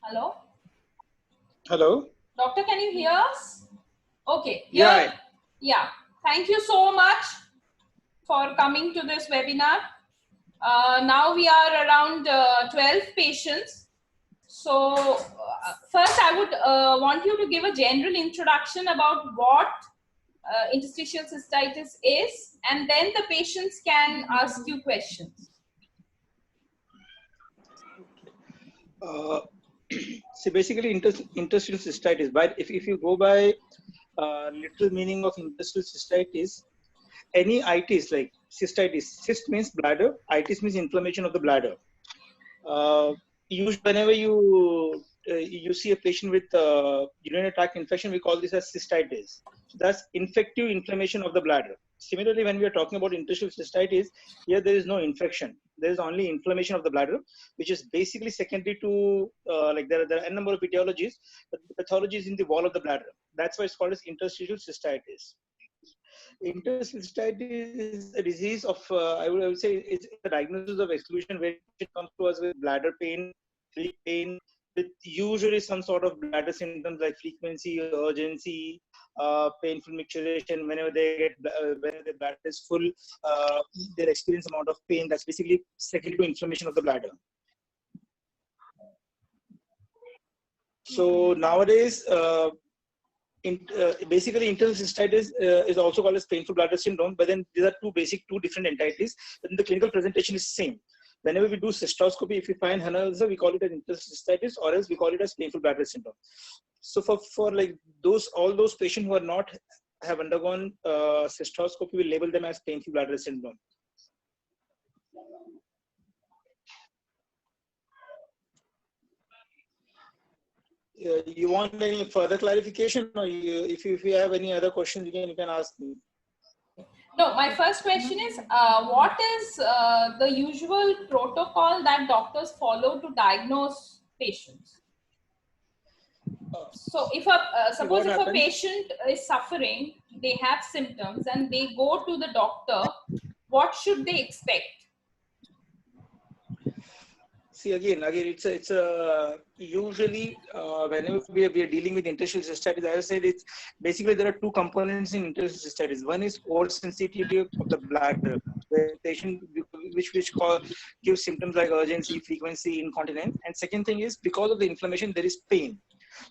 Hello? Hello? Doctor, can you hear us? Okay. Yeah. Yeah. Thank you so much for coming to this webinar. Now we are around 12 patients. So first I would want you to give a general introduction about what interstitial cystitis is, and then the patients can ask you questions. So basically interstitial cystitis, but if you go by literal meaning of interstitial cystitis, any itis like cystitis, cyst means bladder, itis means inflammation of the bladder. Usually whenever you see a patient with urinary tract infection, we call this as cystitis. So that's infective inflammation of the bladder. Similarly, when we are talking about interstitial cystitis, here there is no infection. There is only inflammation of the bladder, which is basically secondary to like there are a number of etiologies, but the pathology is in the wall of the bladder. That's why it's called as interstitial cystitis. Interstitial cystitis is a disease of, I would say, it's a diagnosis of exclusion where it comes to us with bladder pain, pain, with usually some sort of bladder symptoms like frequency, urgency, painful micturition. Whenever they get, when the bladder is full, they experience amount of pain. That's basically secondary to inflammation of the bladder. So nowadays, basically interstitial cystitis is also called as painful bladder syndrome, but then these are two different entities, but the clinical presentation is same. Whenever we do cystoscopy, if we find HANA ulcer, we call it an interstitial cystitis, or else we call it as painful bladder syndrome. So for like all those patients who are not have undergone cystoscopy, we label them as painful bladder syndrome. You want any further clarification, or if you have any other questions, you can ask me. No, my first question is, what is the usual protocol that doctors follow to diagnose patients? So if suppose if a patient is suffering, they have symptoms and they go to the doctor, what should they expect? See, again, it's usually whenever we are dealing with interstitial cystitis, as I said, it's basically there are two components in interstitial cystitis. One is oversensitivity of the bladder, where patient which gives symptoms like urgency, frequency, incontinence, and second thing is because of the inflammation there is pain.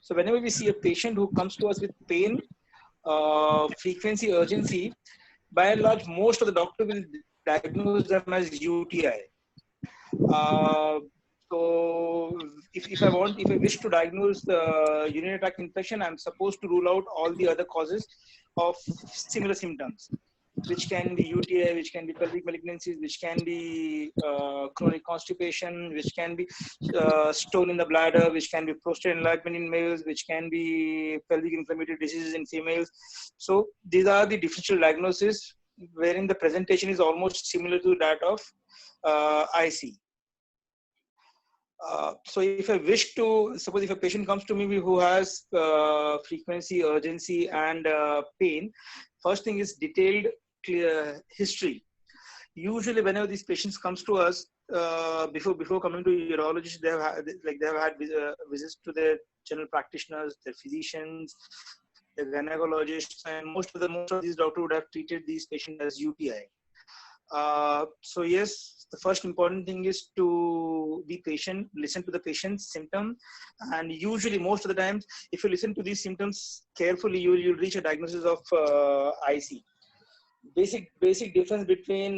So whenever we see a patient who comes to us with pain, frequency, urgency, by and large, most of the doctor will diagnose them as UTI. So if I wish to diagnose the urinary tract infection, I'm supposed to rule out all the other causes of similar symptoms, which can be UTI, which can be pelvic malignancies, which can be chronic constipation, which can be stone in the bladder, which can be prostate enlargement in males, which can be pelvic inflammatory diseases in females. So these are the differential diagnoses wherein the presentation is almost similar to that of IC. So if I wish to, suppose if a patient comes to me who has frequency, urgency, and pain, first thing is detailed clear history. Usually whenever these patients comes to us, before coming to urologists, they have had visits to their general practitioners, their physicians, their gynecologists, and most of these doctors would have treated these patients as UTI. So yes, the first important thing is to be patient, listen to the patient's symptom, and usually most of the times, if you listen to these symptoms carefully, you'll reach a diagnosis of IC. Basic difference between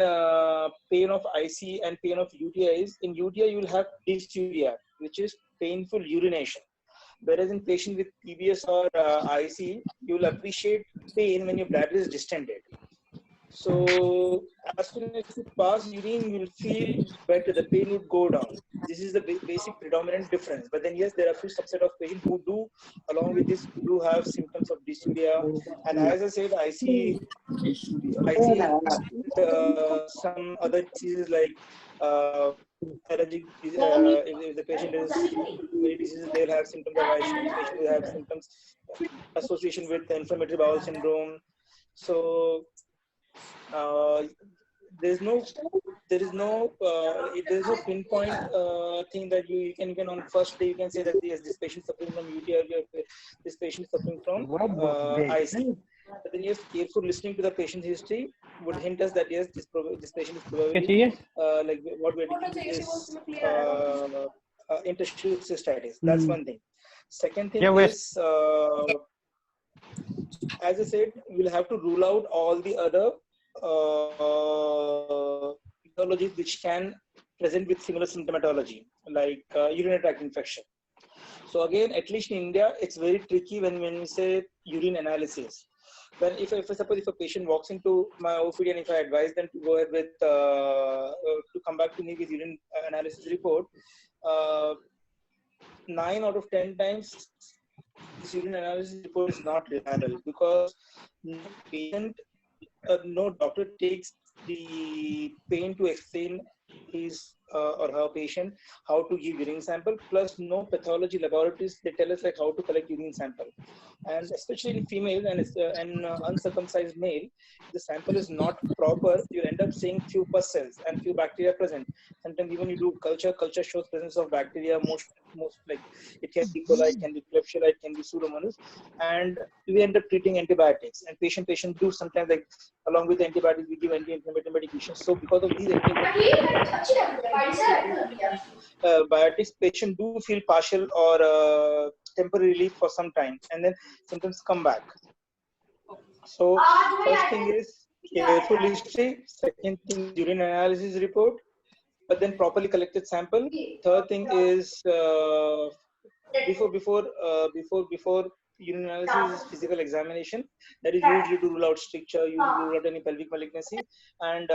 pain of IC and pain of UTI is, in UTI you'll have dysuria, which is painful urination. Whereas in patient with PBS or IC, you'll appreciate pain when your bladder is distended. So as soon as you pass urine, you'll feel better. The pain would go down. This is the basic predominant difference. But then yes, there are a few subset of patients who do, along with this, do have symptoms of dysuria. And as I said, I see some other diseases like allergic. If the patient is very diseases, they'll have symptoms of IC. Patient will have symptoms association with inflammatory bowel syndrome. So there's no pinpoint thing that you can on first day you can say that yes, this patient suffering from UTI, or this patient suffering from IC. But then yes, careful listening to the patient history would hint us that yes, this patient is probably like what we're thinking is interstitial cystitis. That's one thing. Second thing is, as I said, we'll have to rule out all the other pathologies which can present with similar symptomatology, like urinary tract infection. So again, at least in India, it's very tricky when we say urine analysis. When if suppose if a patient walks into my OPD and if I advise them to go ahead with to come back to me with urine analysis report, 9 out of 10 times this urine analysis report is not reliable because no doctor takes the pain to explain his or her patient how to give urine sample, plus no pathology laboratories they tell us like how to collect urine sample. And especially in female and uncircumcised male, the sample is not proper, you end up seeing few pus cells and few bacteria present. Sometimes even you do culture shows presence of bacteria, most like it can be E. coli, it can be Klebsiella, it can be Pseudomonas, and we end up treating antibiotics. And patient do sometimes like along with the antibiotics we give anti-inflammatory medications. So because of these biotics, patient do feel partial or temporary relief for some time, and then symptoms come back. So first thing is careful history. Second thing, urine analysis report, but then properly collected sample. Third thing is before urine analysis is physical examination. That is usually to rule out stricture, usually to rule out any pelvic malignancy, and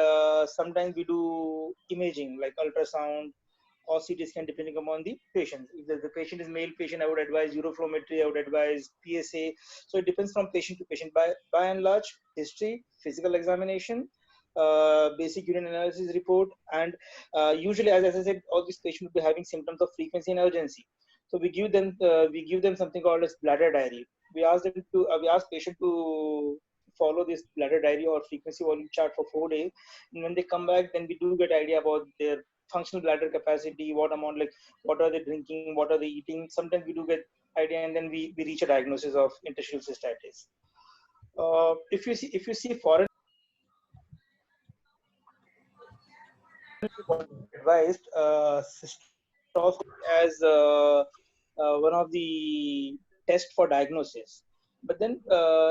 sometimes we do imaging like ultrasound or CT scan depending upon the patient. If the patient is male patient, I would advise uroflowmetry, I would advise PSA. So it depends from patient to patient. By and large, history, physical examination, basic urine analysis report, and usually, as I said, all these patients will be having symptoms of frequency and urgency. So we give them something called as bladder diary. We ask patient to follow this bladder diary or frequency volume chart for 4 days, and when they come back, then we do get idea about their functional bladder capacity, what amount, like what are they drinking, what are they eating. Sometimes we do get idea, and then we reach a diagnosis of interstitial cystitis. If you see foreign advised cystoscopy as one of the tests for diagnosis, but then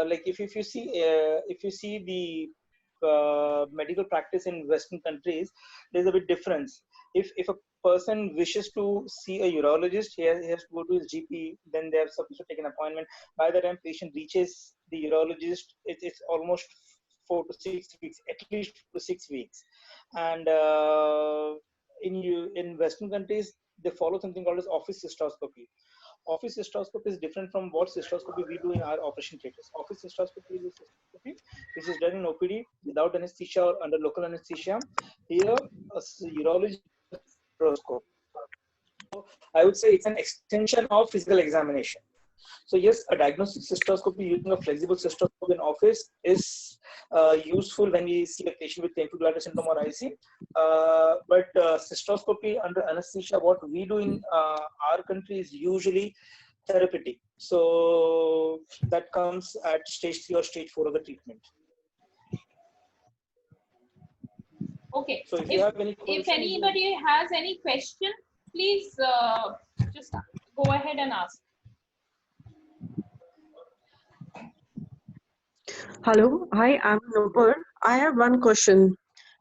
like if you see the medical practice in Western countries, there's a bit difference. If a person wishes to see a urologist, he has to go to his GP, then they are supposed to take an appointment. By the time patient reaches the urologist, it's almost 4 to 6 weeks, at least 4 to 6 weeks. And in Western countries, they follow something called as office cystoscopy. Office cystoscopy is different from what cystoscopy we do in our operation theaters. Office cystoscopy is a cystoscopy which is done in OPD without anesthesia or under local anesthesia. Here, a urologist cystoscope. So I would say it's an extension of physical examination. So yes, a diagnostic cystoscopy using a flexible cystoscope in office is useful when we see a patient with painful bladder syndrome or IC. But cystoscopy under anesthesia, what we do in our country is usually therapeutic. So that comes at stage 3 or stage 4 of the treatment. Okay. So if anybody has any question, please just go ahead and ask. Hello, hi, I'm Nupur. I have one question.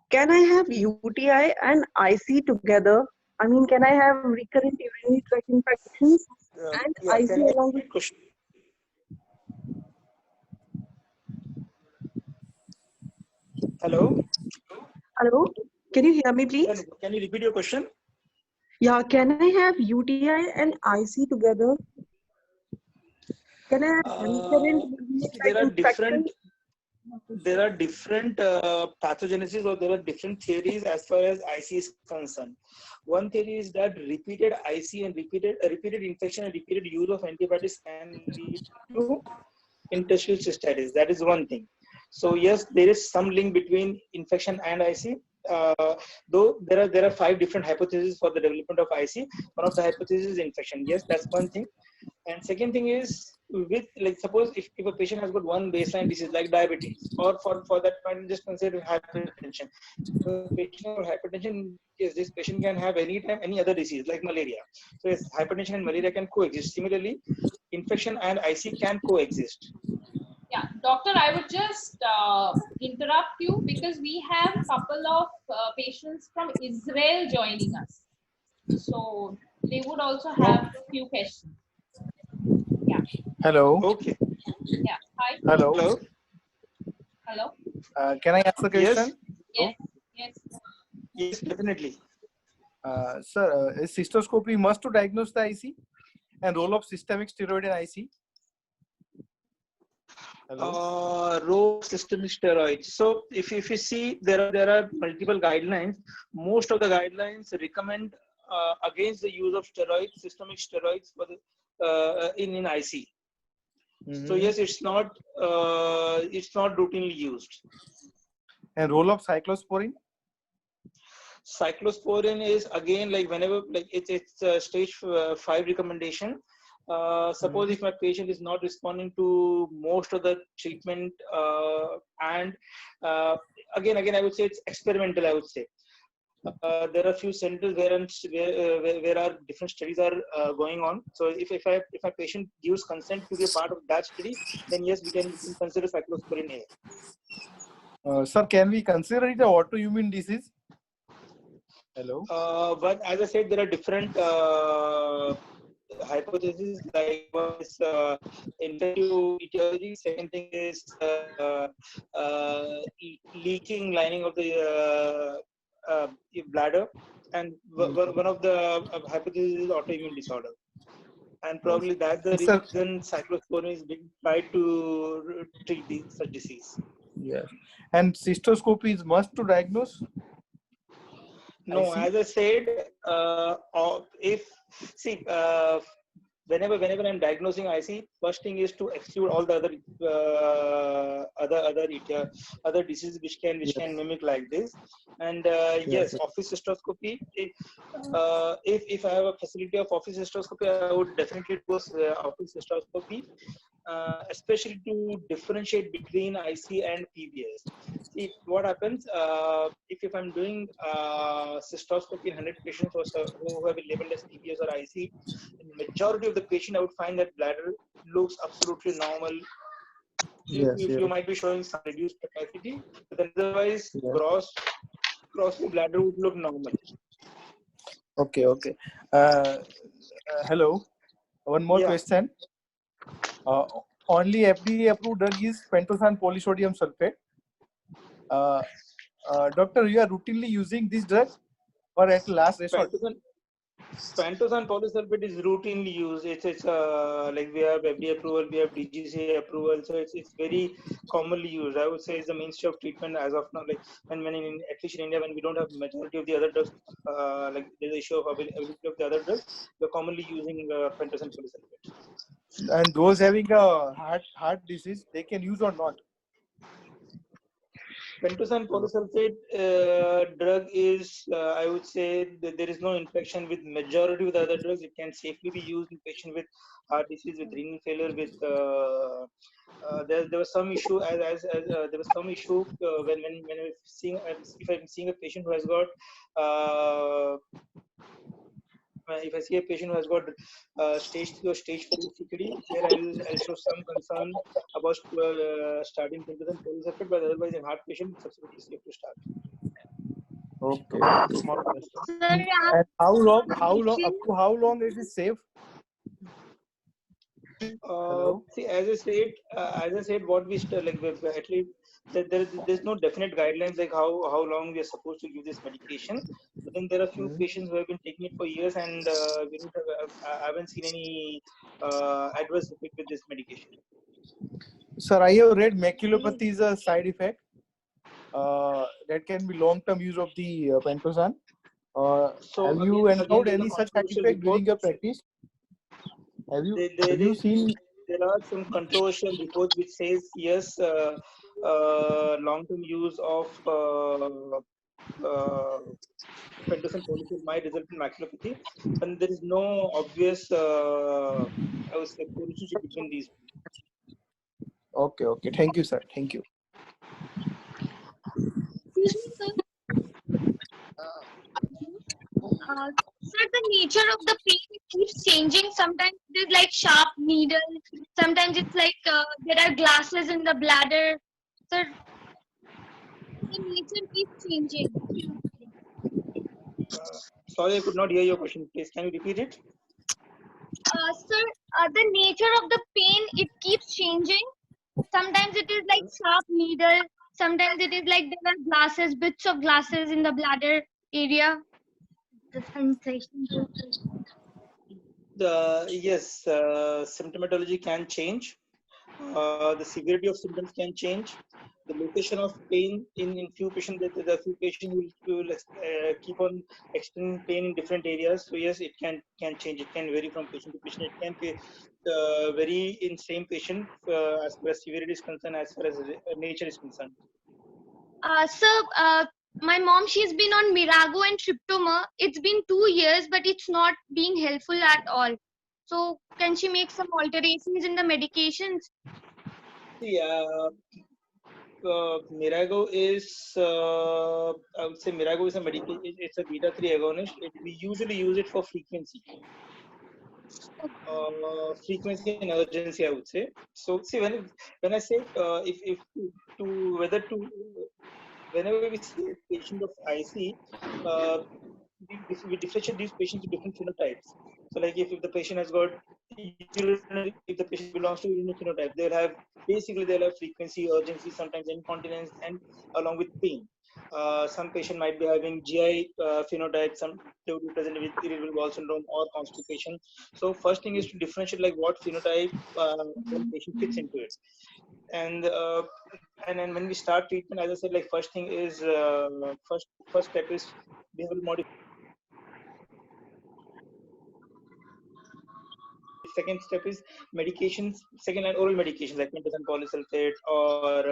Can I have UTI and IC together? I mean, can I have recurrent urinary tract infections and IC along with? Question. Hello? Hello, can you hear me, please? Can you repeat your question? Yeah, can I have UTI and IC together? Can I have recurrent urinary tract infections? There are different pathogenesis, or there are different theories as far as IC is concerned. One theory is that repeated IC and repeated infection and repeated use of antibiotics can lead to interstitial cystitis. That is one thing. So yes, there is some link between infection and IC. Though there are 5 different hypotheses for the development of IC. One of the hypotheses is infection. Yes, that's one thing. And second thing is, with like, suppose if a patient has got one baseline disease like diabetes, or for that point just consider hypertension. If a patient has hypertension, yes, this patient can have anytime any other disease like malaria. So yes, hypertension and malaria can coexist. Similarly, infection and IC can coexist. Yeah, doctor, I would just interrupt you because we have a couple of patients from Israel joining us. So they would also have a few questions. Yeah. Hello. Okay. Yeah. Hi. Hello. Hello. Hello. Can I ask the question? Yes. Yes. Yes, definitely. Sir, is cystoscopy must to diagnose the IC and role of systemic steroid in IC? Hello. Role of systemic steroids. So if you see, there are multiple guidelines. Most of the guidelines recommend against the use of steroids, systemic steroids for the in IC. So yes, it's not routinely used. And role of cyclosporin? Cyclosporin is again like whenever like it's a stage 5 recommendation. Suppose if my patient is not responding to most of the treatment, and again I would say it's experimental. I would say there are few centers where are different studies are going on. So if my patient gives consent to be a part of that study, then yes, we can consider cyclosporin A. Sir, can we consider it an autoimmune disease? Hello. But as I said, there are different hypotheses. Like one is infective etiology. Second thing is leaking lining of the bladder, and one of the hypotheses is autoimmune disorder. And probably that's the reason cyclosporin is being tried to treat such disease. Yes. And cystoscopy is must to diagnose? No, as I said, whenever I'm diagnosing IC, first thing is to exclude all the other diseases which can mimic like this. And yes, office cystoscopy. If I have a facility of office cystoscopy, I would definitely do office cystoscopy, especially to differentiate between IC and PBS. See what happens if I'm doing cystoscopy in 100 patients who have been labeled as PBS or IC. In majority of the patient, I would find that bladder looks absolutely normal. You might be showing some reduced capacity, but otherwise gross bladder would look normal. Okay. Hello. One more question. Only FDA approved drug is pentosan polysodium sulfate. Doctor, you are routinely using this drug or at last resort? Pentosan polysulfate is routinely used. It's like we have FDA approval, we have DGCA approval, so it's very commonly used. I would say it's the mainstay of treatment as of now. Like when at least in India, when we don't have majority of the other drugs, like there's the issue of availability of the other drugs, we're commonly using pentosan polysulfate. And those having a heart disease, they can use or not? Pentosan polysulfate drug is, I would say, that there is no infection with majority of the other drugs. It can safely be used in patient with heart disease, with renal failure, with there was some issue there was some issue when if I'm seeing a patient who has got if I see a patient who has got stage 3 or stage 4 CKD, where I'll show some concern about starting pentosan polysulfate, but otherwise in heart patient, it's absolutely safe to start. Okay. And how long? Up to how long is it safe? See, as I said, what we at least there's no definite guidelines like how long we are supposed to give this medication. But then there are few patients who have been taking it for years, and I haven't seen any adverse effect with this medication. Sir, I have read maculopathy is a side effect that can be long-term use of the pentosan. Have you encountered any such side effect during your practice? Have you seen? There are some controversial reports which says yes, long-term use of pentosan polyfill might result in maculopathy, and there is no obvious I would say relationship between these. Okay, okay. Thank you, sir. Thank you. Excuse me, sir. Sir, the nature of the pain keeps changing. Sometimes it is like sharp needle. Sometimes it's like there are glasses in the bladder. Sir, the nature keeps changing. Sorry, I could not hear your question. Please, can you repeat it? Sir, the nature of the pain, it keeps changing. Sometimes it is like sharp needle. Sometimes it is like there are glasses, bits of glasses in the bladder area. The sensation. Yes, symptomatology can change. The severity of symptoms can change. The location of pain in few patients, the few patients will keep on experiencing pain in different areas. So yes, it can change. It can vary from patient to patient. It can be vary in same patient as far as severity is concerned, as far as nature is concerned. Sir, my mom, she's been on Mirago and Triptoma. It's been 2 years, but it's not being helpful at all. So can she make some alterations in the medications? Yeah. Mirago is, I would say Mirago is a medication, it's a beta 3 agonist. We usually use it for frequency. Frequency and urgency, I would say. So see, when I say if to whether to whenever we see a patient of IC, we differentiate these patients into different phenotypes. So like if the patient has got if the patient belongs to urinary phenotype, they'll have frequency, urgency, sometimes incontinence, and along with pain. Some patient might be having GI phenotype, some they would be present with irritable bowel syndrome or constipation. So first thing is to differentiate like what phenotype one patient fits into it. And then when we start treatment, as I said, like first thing is first step is behavioral modification. Second step is medications, second line oral medications like pentosan polysulfate or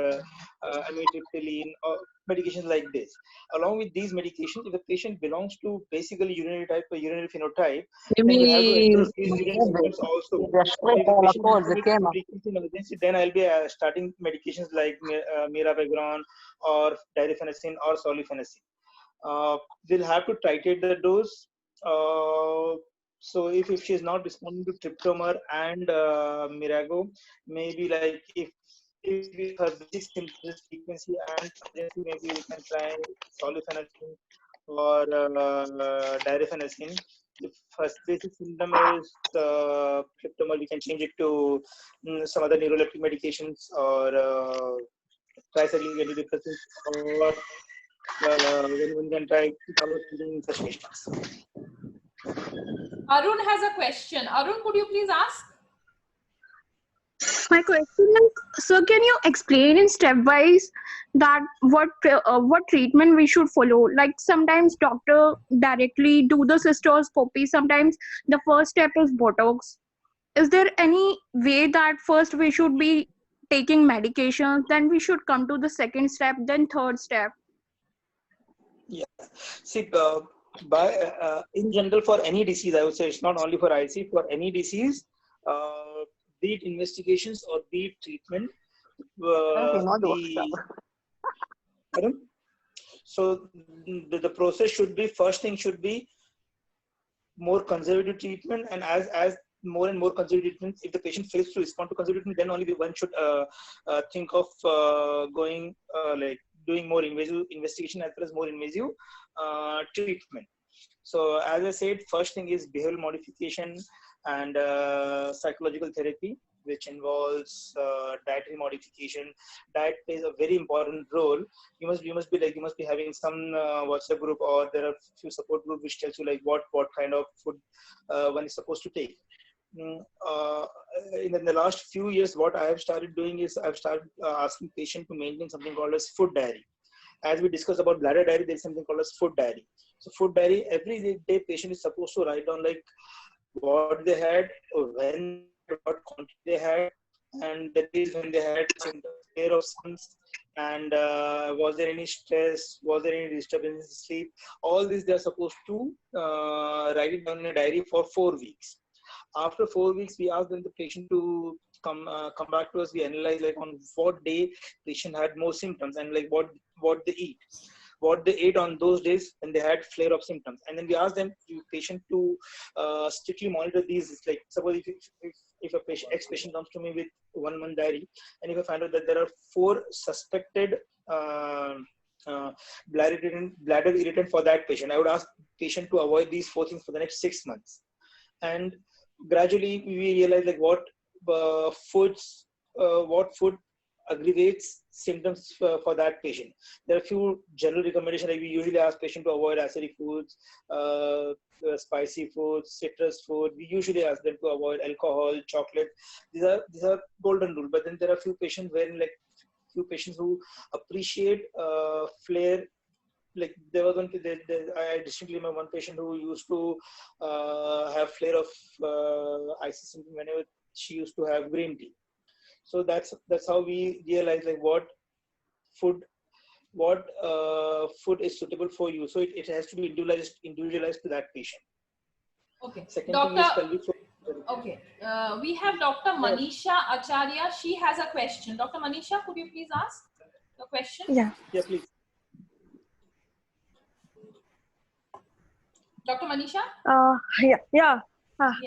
amitriptyline or medications like this. Along with these medications, if the patient belongs to basically urinary type or urinary phenotype, then we have to address these urine symptoms also. If the patient has frequency and emergency, then I'll be starting medications like mirabegron or difenacoin or solifenacin. We'll have to titrate the dose. So if she is not responding to Triptomer and Mirago, maybe like if her basic symptoms frequency and urgency, maybe we can try solifenacin or difenacoin. If her basic symptom is Triptomer, we can change it to some other neuroleptic medications or tricyclic antidepressants, or one can try in such patients. Arun has a question. Arun, could you please ask? My question is, so can you explain in stepwise that what treatment we should follow? Like sometimes doctor directly do the cystoscopy. Sometimes the first step is Botox. Is there any way that first we should be taking medications, then we should come to the second step, then third step? Yeah. See, in general, for any disease, I would say it's not only for IC, for any disease, be it investigations or be it treatment, so the process should be, first thing should be more conservative treatment, and as more and more conservative treatment, if the patient fails to respond to conservative treatment, then only one should think of going like doing more invasive investigation as well as more invasive treatment. So as I said, first thing is behavioral modification and psychological therapy, which involves dietary modification. Diet plays a very important role. You must be having some WhatsApp group, or there are few support group which tells you like what kind of food one is supposed to take. In the last few years, what I have started doing is I've started asking patient to maintain something called as food diary. As we discussed about bladder diary, there's something called as food diary. So food diary, every day patient is supposed to write down like what they had, when, what quantity they had, and the days when they had symptoms, pair of symptoms, and was there any stress, was there any disturbance in sleep. All this they are supposed to write it down in a diary for 4 weeks. After 4 weeks, we ask them the patient to come back to us. We analyze like on what day patient had more symptoms and like what they ate on those days when they had flare of symptoms, and then we ask them patient to strictly monitor these. It's like suppose if a patient ex-patient comes to me with 1 month diary, and if I find out that there are 4 suspected bladder irritant for that patient, I would ask patient to avoid these 4 things for the next 6 months. And gradually we realize like what food aggravates symptoms for that patient. There are a few general recommendations, like we usually ask patient to avoid acidic foods, spicy foods, citrus food. We usually ask them to avoid alcohol, chocolate. These are golden rule. But then there are few patients who appreciate flare. Like there was I distinctly remember one patient who used to have flare of IC symptom whenever she used to have green tea. So that's how we realize like what food is suitable for you. So it has to be individualized to that patient. Okay. Second Doctor, thing is pelvic floor. Okay. We have Dr. Manisha Acharya. She has a question. Dr. Manisha, could you please ask the question? Yeah. Yeah, please. Dr. Manisha? Yeah. Yes.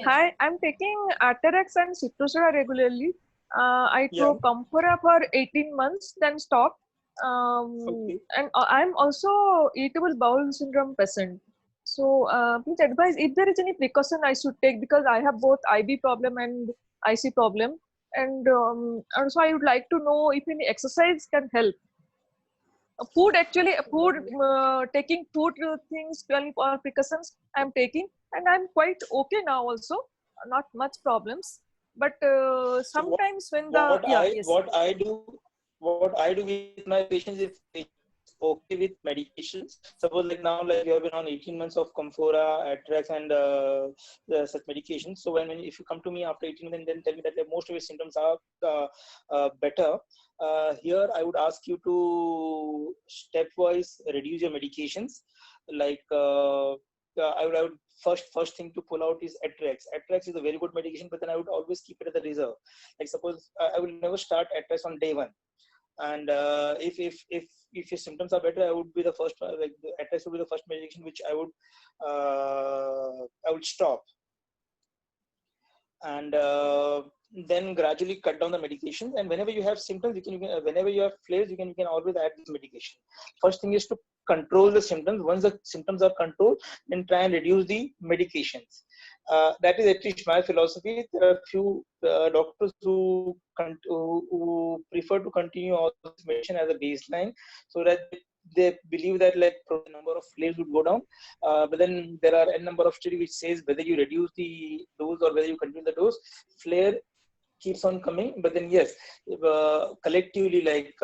Hi, I'm taking Atarax and Citrosora regularly. I took Camphora for 18 months, then stopped. Okay. And I'm also irritable bowel syndrome patient. So please advise if there is any precaution I should take, because I have both IB problem and IC problem. And also I would like to know if any exercise can help. Taking food things or precautions I'm taking, and I'm quite okay now also, not much problems. But sometimes what I do with my patients, if it's okay with medications, suppose like now like you have been on 18 months of Camphora, Atarax and such medications. So when if you come to me after 18 months and then tell me that most of your symptoms are better, here I would ask you to stepwise reduce your medications. Like I would first thing to pull out is Atarax. Atarax is a very good medication, but then I would always keep it as a reserve. Like suppose I will never start Atarax on day 1. And if your symptoms are better, I would be the first. Like the Atarax would be the first medication which I would stop, and then gradually cut down the medications. And whenever you have symptoms, whenever you have flares, you can always add this medication. First thing is to control the symptoms. Once the symptoms are controlled, then try and reduce the medications. That is at least my philosophy. There are few doctors who prefer to continue all this medicine as a baseline, so that they believe that like the number of flares would go down. But then there are a number of studies which says whether you reduce the dose or whether you continue the dose, flare keeps on coming. But then yes, collectively like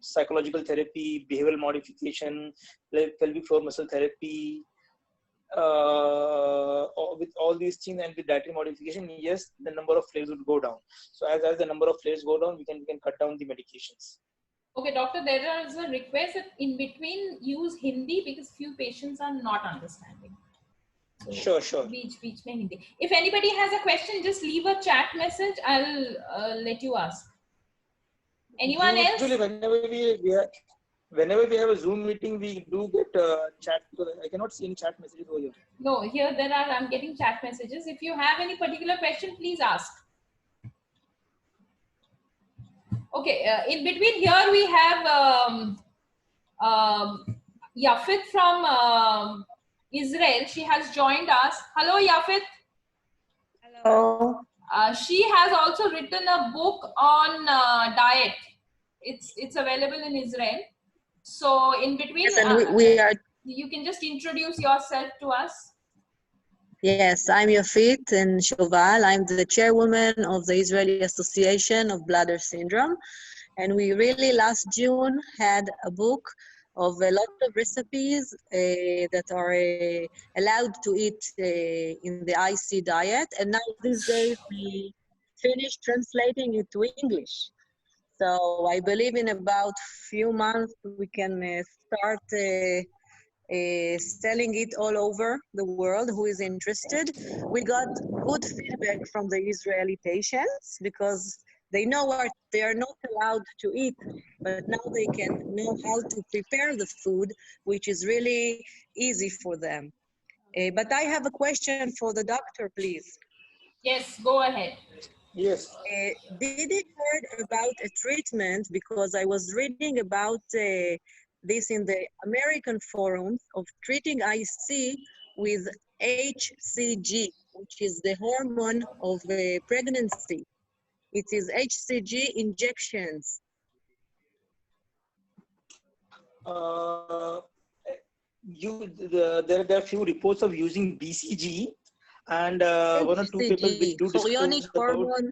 psychological therapy, behavioral modification, like pelvic floor muscle therapy, with all these things and with dietary modification, yes, the number of flares would go down. So as the number of flares go down, we can cut down the medications. Okay, doctor, there is a request that in between use Hindi because few patients are not understanding. So, Sure. Beach mein Hindi. If anybody has a question, just leave a chat message. I'll let you ask. Anyone else? Usually, whenever we have a Zoom meeting, we do get chat. I cannot see any chat messages over here. No, here there are. I'm getting chat messages. If you have any particular question, please ask. Okay, in between here we have Yafit from Israel. She has joined us. Hello, Yafit. Hello. She has also written a book on diet. It's available in Israel. So in between, Yes, and we are. You can just introduce yourself to us. Yes, I'm Yafit and Shoval. I'm the chairwoman of the Israeli Association of Bladder Syndrome. And we really last June had a book of a lot of recipes that are allowed to eat in the IC diet. And now these days we finished translating it to English. So I believe in about few months we can start selling it all over the world who is interested. We got good feedback from the Israeli patients because they know what they are not allowed to eat, but now they can know how to prepare the food, which is really easy for them. But I have a question for the doctor, please. Yes, go ahead. Yes. Did he heard about a treatment, because I was reading about this in the American forums, of treating IC with HCG, which is the hormone of pregnancy. It is HCG injections. There are few reports of using BCG, and one or two people which do chorionic disclose about. hormone.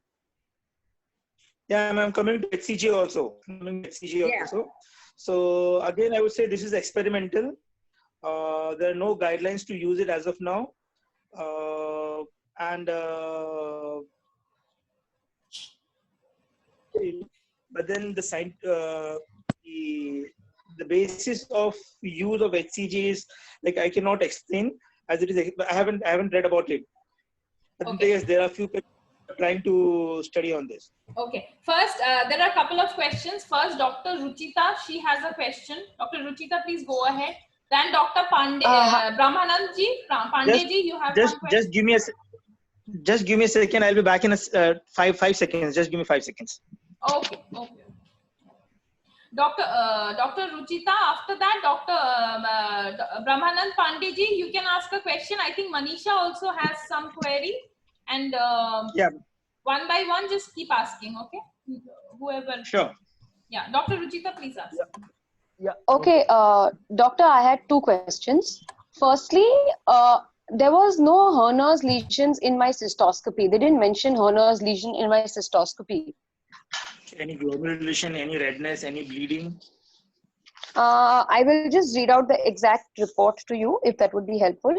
Yeah, I'm coming to HCG also. Yeah. So again, I would say this is experimental. There are no guidelines to use it as of now, but then the basis of use of HCG is like I cannot explain as it is. I haven't read about it. But Okay. yes, there are few people trying to study on this. Okay. First, there are a couple of questions. First, Dr. Ruchita, she has a question. Dr. Ruchita, please go ahead. Then Dr. Brahmanandji, Pandeyji, you have one question. Just give me a second. I'll be back in five seconds. Just give me 5 seconds. Okay. Dr. Ruchita, after that, Dr. Brahmanand Pandeyji, you can ask a question. I think Manisha also has some query. And yeah, one by one, just keep asking, okay? Whoever. Sure. Yeah, Dr. Ruchita, please ask. Yeah. Okay, doctor, I had two questions. Firstly, there was no Horner's lesions in my cystoscopy. They didn't mention Horner's lesion in my cystoscopy. Any glomerulation, any redness, any bleeding? I will just read out the exact report to you if that would be helpful.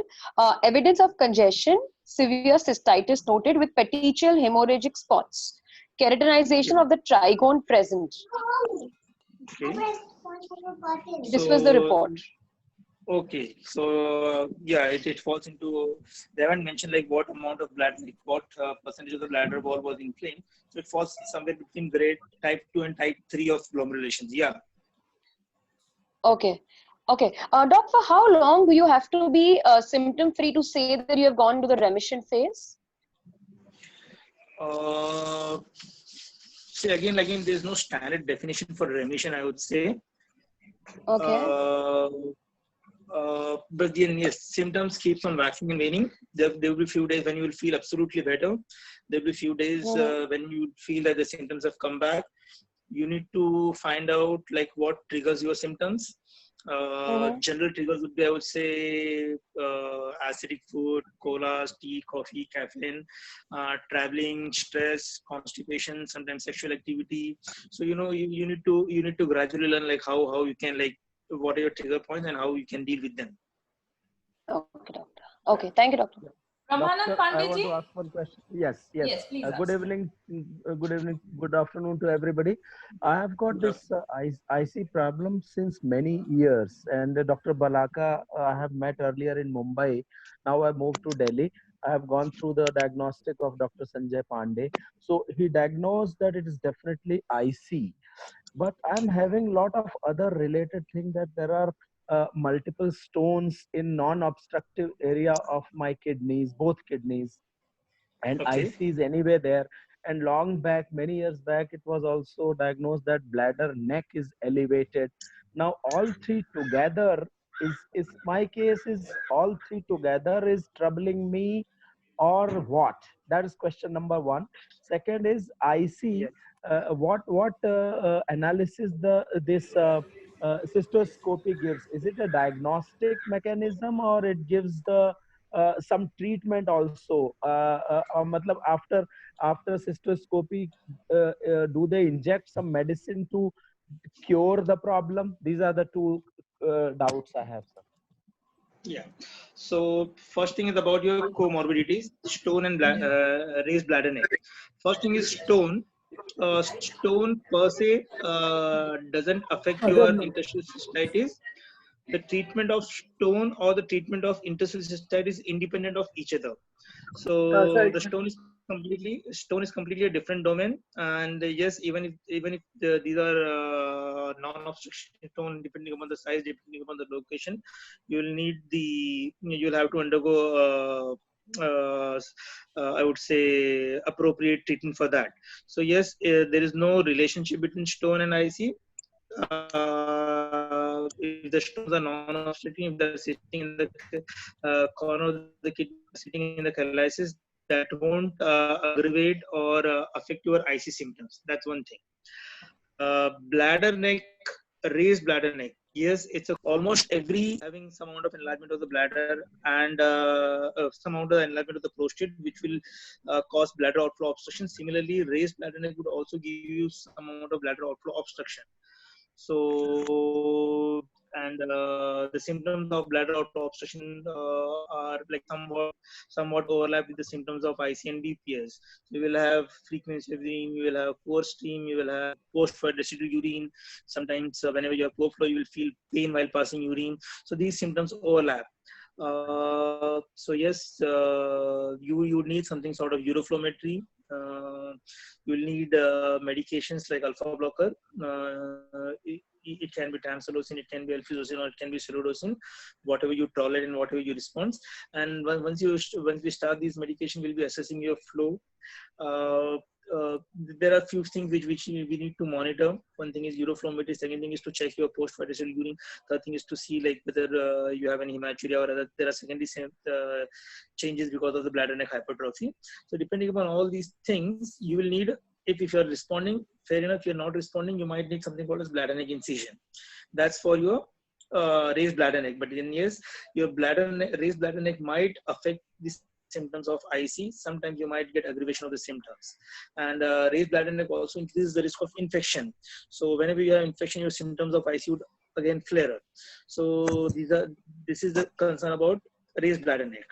Evidence of congestion, severe cystitis noted with petechial hemorrhagic spots. Keratinization of the trigone present. Okay. This was the report. Okay, so yeah, it falls into, they haven't mentioned like what amount of bladder, like what percentage of the bladder wall was inflamed. So it falls somewhere between grade type 2 and type 3 of glomerulations. Yeah. Okay. Okay. Doc, for how long do you have to be symptom free to say that you have gone to the remission phase? See, again, there's no standard definition for remission, I would say. Okay. But then, yes, symptoms keeps on waxing and waning. There will be few days when you will feel absolutely better. There will be few days when you feel that the symptoms have come back. You need to find out like what triggers your symptoms. General triggers would be, I would say, acidic food, cola, tea, coffee, caffeine, traveling, stress, constipation, sometimes sexual activity. So you need to gradually learn like how you can, like, what are your trigger points and how you can deal with them. Okay, doctor. Okay, thank you, doctor. Brahmanand Doctor, I want Pandeyji? to ask one question. Yes. Yes, please Good ask. evening, good afternoon to everybody. I have got this IC problem since many years, and Dr. Balaka I have met earlier in Mumbai. Now I moved to Delhi. I have gone through the diagnostic of Dr. Sanjay Pandey. So he diagnosed that it is definitely IC. But I'm having a lot of other related things, that there are multiple stones in non-obstructive area of my kidneys, both kidneys, and IC is anyway there. And long back, many years back, it was also diagnosed that bladder neck is elevated. Now all three together is my case, is all three together is troubling me, or what? That is question number one. Second is IC. What analysis this cystoscopy gives? Is it a diagnostic mechanism, or it gives the some treatment also? Matlab after cystoscopy, do they inject some medicine to cure the problem? These are the two doubts I have, sir. Yeah. So first thing is about your comorbidities, stone and raised bladder neck. First thing is stone. stone per se doesn't affect your interstitial cystitis. The treatment of stone or the treatment of interstitial cystitis is independent of each other. So the stone is completely a different domain. And yes, even if these are non-obstruction stone, depending upon the size, depending upon the location, you'll have to undergo I would say appropriate treatment for that. So yes, there is no relationship between stone and IC. If the stones are non-obstructing, if they're sitting in the corner of the kidney, sitting in the cheilitis, that won't aggravate or affect your IC symptoms. That's one thing. Bladder neck, raised bladder neck. Yes, it's almost every having some amount of enlargement of the bladder and some amount of enlargement of the prostate, which will cause bladder outflow obstruction. Similarly, raised bladder neck would also give you some amount of bladder outflow obstruction. So, and the symptoms of bladder outflow obstruction are like somewhat overlap with the symptoms of IC and BPS. So you will have frequency of urine, you will have poor stream, you will have post-fluid residual urine. Sometimes whenever you have poor flow, you will feel pain while passing urine. So these symptoms overlap. So yes, you need something sort of uroflowmetry. You will need medications like alpha blocker. It can be tamsulosin, it can be alfuzosin, or it can be silodosin, whatever you tolerate and whatever you respond. And once we start these medication, we'll be assessing your flow. There are a few things which we need to monitor. One thing is uroflowmetry. Second thing is to check your post-fluid residual urine. Third thing is to see like whether you have any hematuria or other, there are secondary changes because of the bladder neck hypertrophy. So depending upon all these things, you will need, if you're responding, fair enough. If you're not responding, you might need something called as bladder neck incision. That's for your raised bladder neck. But then yes, your raised bladder neck might affect this symptoms of IC. Sometimes you might get aggravation of the symptoms. And raised bladder neck also increases the risk of infection. So whenever you have infection, your symptoms of IC would again flare up. So this is the concern about raised bladder neck.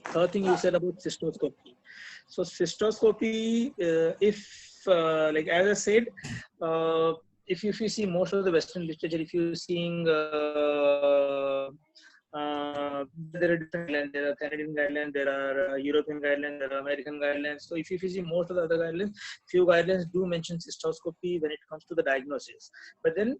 Third thing you said about cystoscopy. So cystoscopy, like as I said, if you see most of the Western literature, if you're seeing there are different guidelines. There are Canadian guidelines, there are European guidelines, there are American guidelines. So if you see most of the other guidelines, few guidelines do mention cystoscopy when it comes to the diagnosis. But then,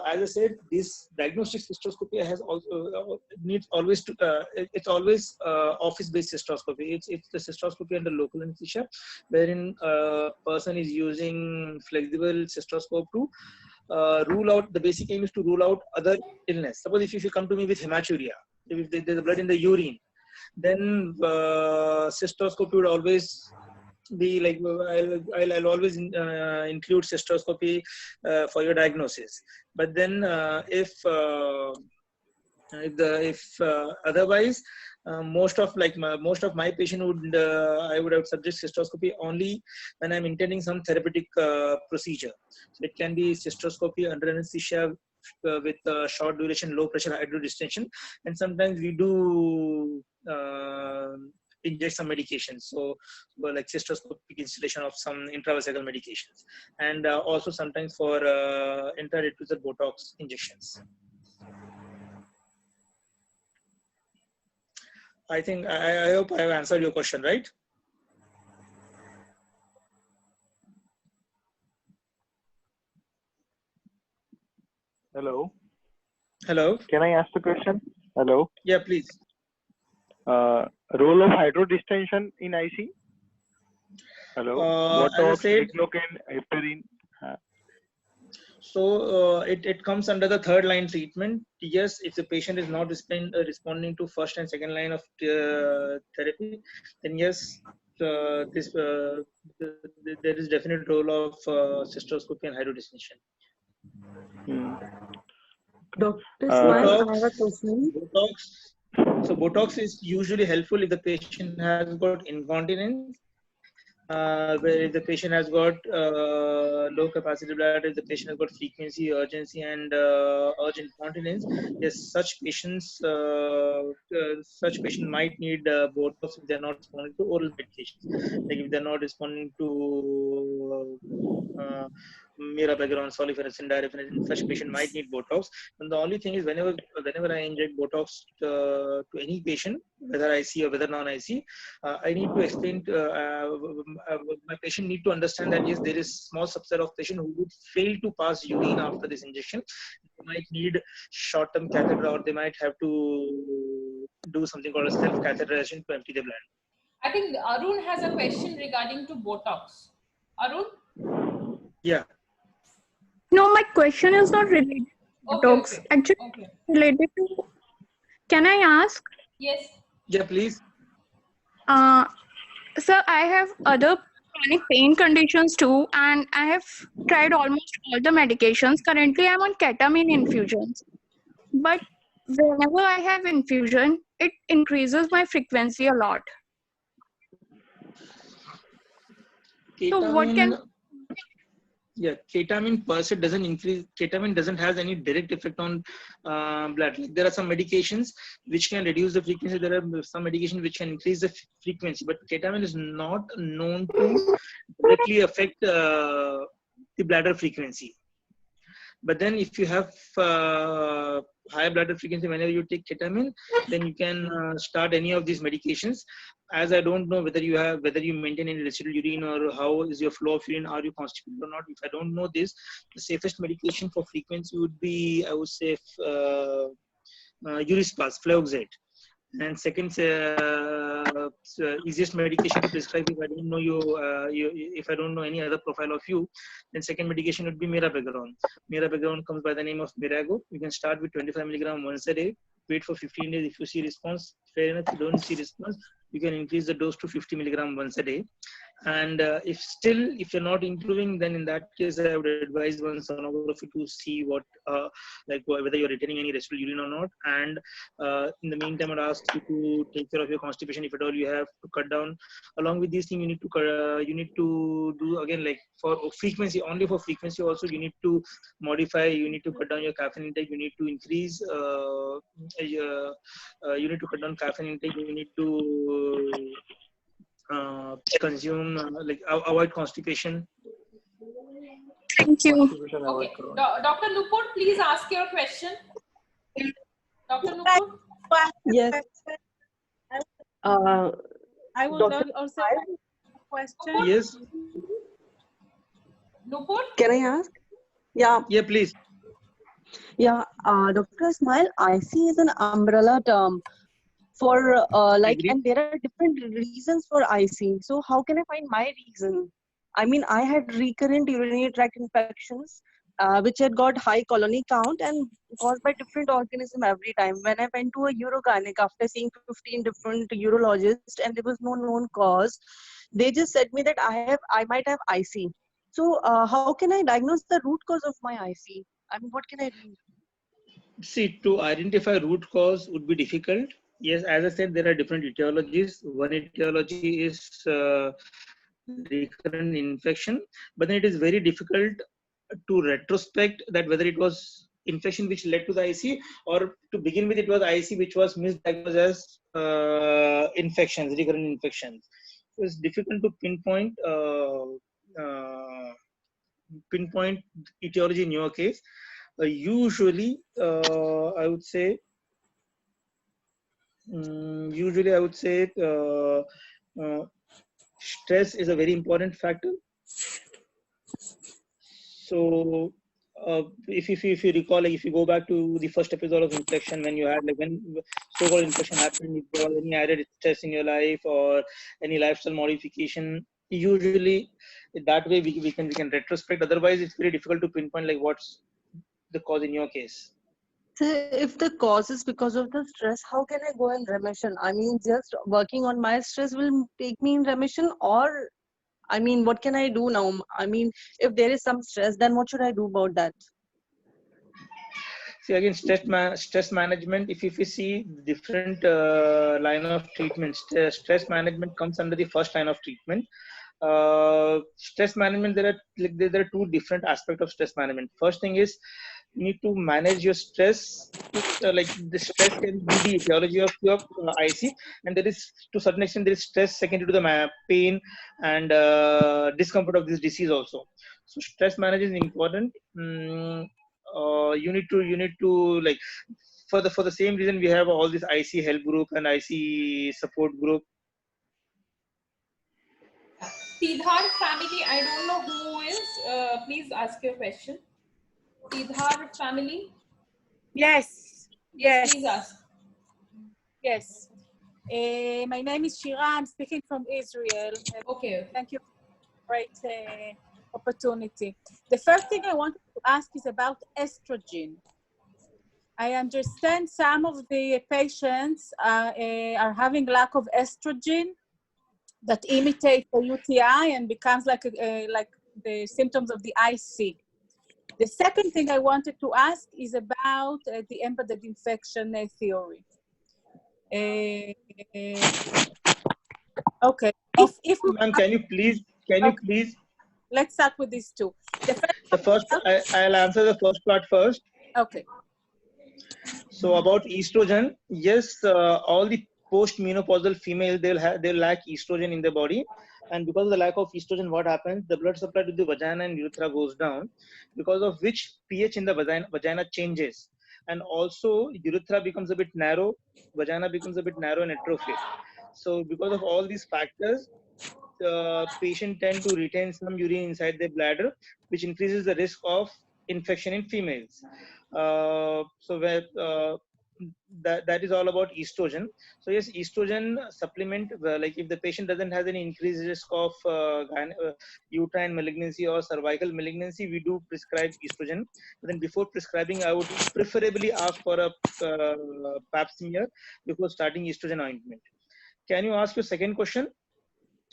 as I said, this diagnostic cystoscopy has also needs always to it's always office-based cystoscopy. It's the cystoscopy under local anesthesia, wherein a person is using flexible cystoscope to rule out, the basic aim is to rule out other illness. Suppose if you come to me with hematuria, if there's blood in the urine, then cystoscopy would always be like, I'll always include cystoscopy for your diagnosis. But then if otherwise, most of my patient would I would have suggest cystoscopy only when I'm intending some therapeutic procedure. So it can be cystoscopy under anesthesia with short duration, low pressure hydrodistension, and sometimes we do inject some medications. So like cystoscopic installation of some intravesical medications, and also sometimes for intrarectusal Botox injections. I think I hope I have answered your question, right? Hello. Hello. Can I ask the question? Hello. Yeah, please. Role of hydrodistension in IC? Hello. Botox, Lignocaine, heparin. So it comes under the third line treatment. Yes, if the patient is not responding to first and second line of therapy, then yes, there is definite role of cystoscopy and hydrodistension. Dr. Smile, I have a question. So Botox is usually helpful if the patient has got incontinence. where if the patient has got low capacity bladder, if the patient has got frequency, urgency, and urgent incontinence, yes, such patient might need Botox if they're not responding to oral medications. Like if they're not responding to mirabegon, sulfasalazine, diaphenoxine, such patient might need Botox. And the only thing is, whenever I inject Botox to any patient, whether IC or whether non-IC, I need to explain. My patient need to understand that yes, there is small subset of patient who would fail to pass urine after this injection. They might need short-term catheter, or they might have to do something called a self-catheterization to empty the bladder. I think Arun has a question regarding to Botox. Arun? Yeah. No, my question is not related to Botox. Actually, related to. Can I ask? Yes. Yeah, please. Sir, I have other chronic pain conditions too, and I have tried almost all the medications. Currently, I'm on ketamine infusions. But whenever I have infusion, it increases my frequency a lot. So what can... Yeah, ketamine per se doesn't increase. Ketamine doesn't have any direct effect on blood. Like there are some medications which can reduce the frequency. There are some medications which can increase the frequency, but ketamine is not known to directly affect the bladder frequency. But then if you have high bladder frequency whenever you take ketamine, then you can start any of these medications. As I don't know whether you maintain any residual urine or how is your flow of urine, are you constipated or not. If I don't know this, the safest medication for frequency would be, I would say, Urispas, Fluoxetine. And second, easiest medication to prescribe if I don't know if I don't know any other profile of you, then second medication would be mirabegon. Mirabegon comes by the name of Mirago. You can start with 25 milligram once a day. Wait for 15 days. If you see response, fair enough. If you don't see response, you can increase the dose to 50 milligram once a day. And if you're not improving, then in that case, I would advise one sonography to see what, whether you're retaining any residual urine or not. And in the meantime, I'd ask you to take care of your constipation if at all you have to cut down. Along with these things, you need to do again, like for frequency, only for frequency also, you need to modify. You need to cut down your caffeine intake. You need to increase. You need to cut down caffeine intake. You need to consume avoid constipation. Thank you. Okay. Dr. Nupur, please ask your question. Dr. Nupur? Yes. I would also have a question. Yes. Nupur? Can I ask? Yeah. Yeah, please. Yeah, Dr. Ismail, IC is an umbrella term for and there are different reasons for IC. So how can I find my reason? I mean, I had recurrent urinary tract infections, which had got high colony count and caused by different organism every time. When I went to a urogynec after seeing 15 different urologists and there was no known cause, they just said me that I might have IC. So how can I diagnose the root cause of my IC? I mean, what can I do? See, to identify root cause would be difficult. Yes, as I said, there are different etiologies. One etiology is recurrent infection, but then it is very difficult to retrospect that whether it was infection which led to the IC or to begin with it was IC which was misdiagnosed as infections, recurrent infections. So it's difficult to pinpoint etiology in your case. Usually, I would say stress is a very important factor. So if you recall, like if you go back to the first episode of infection, when you had when so-called infection happened, if there was any added stress in your life or any lifestyle modification, usually that way we can retrospect. Otherwise, it's very difficult to pinpoint like what's the cause in your case. So if the cause is because of the stress, how can I go in remission? I mean, just working on my stress will take me in remission, or I mean, what can I do now? I mean, if there is some stress, then what should I do about that? See, again, stress management, if you see different line of treatment, stress management comes under the first line of treatment. stress management, there are two different aspects of stress management. First thing is you need to manage your stress. Like the stress can be the etiology of your IC, and there is to certain extent there is stress secondary to the pain and discomfort of this disease also. So stress management is important. You need to like for the same reason we have all this IC help group and IC support group. Siddharth family, I don't know who is. Please ask your question. Siddharth family. Yes. Yes. Please ask. Yes. My name is Shira. I'm speaking from Israel. Okay. Thank you for a great opportunity. The first thing I wanted to ask is about estrogen. I understand some of the patients are having lack of estrogen that imitates a UTI and becomes like the symptoms of the IC. The second thing I wanted to ask is about the embedded infection theory. Okay. If Ma'am, can you please? Let's start with these two. I'll answer the first part first. Okay. So about estrogen, yes, all the post-menopausal females they'll lack estrogen in their body, and because of the lack of estrogen, what happens? The blood supply to the vagina and urethra goes down, because of which pH in the vagina changes, and also urethra becomes a bit narrow, vagina becomes a bit narrow and atrophic. So because of all these factors, the patient tend to retain some urine inside their bladder, which increases the risk of infection in females. That is all about estrogen. So yes, estrogen supplement, like if the patient doesn't have any increased risk of uterine malignancy or cervical malignancy, we do prescribe estrogen. But then before prescribing, I would preferably ask for a pap smear before starting estrogen ointment. Can you ask your second question?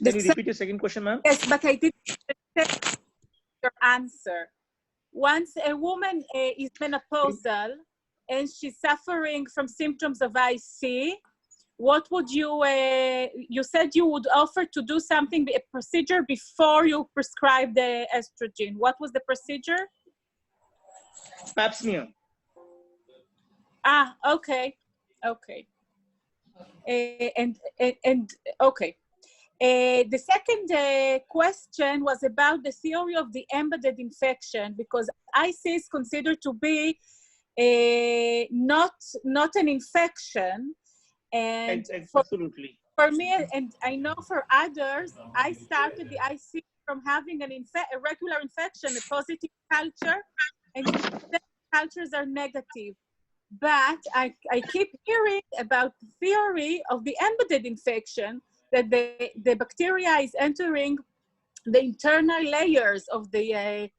Can you repeat your second question, ma'am? Yes, but I didn't get your answer. Once a woman is menopausal and she's suffering from symptoms of IC, what would you, you said you would offer to do something, a procedure before you prescribe the estrogen. What was the procedure? Pap smear. Ah, okay, okay. Okay. The second question was about the theory of the embedded infection, because IC is considered to be not an infection, and absolutely for me, and I know for others, I started the IC from having a regular infection, a positive culture, and the cultures are negative. But I keep hearing about the theory of the embedded infection, that the bacteria is entering the internal layers of the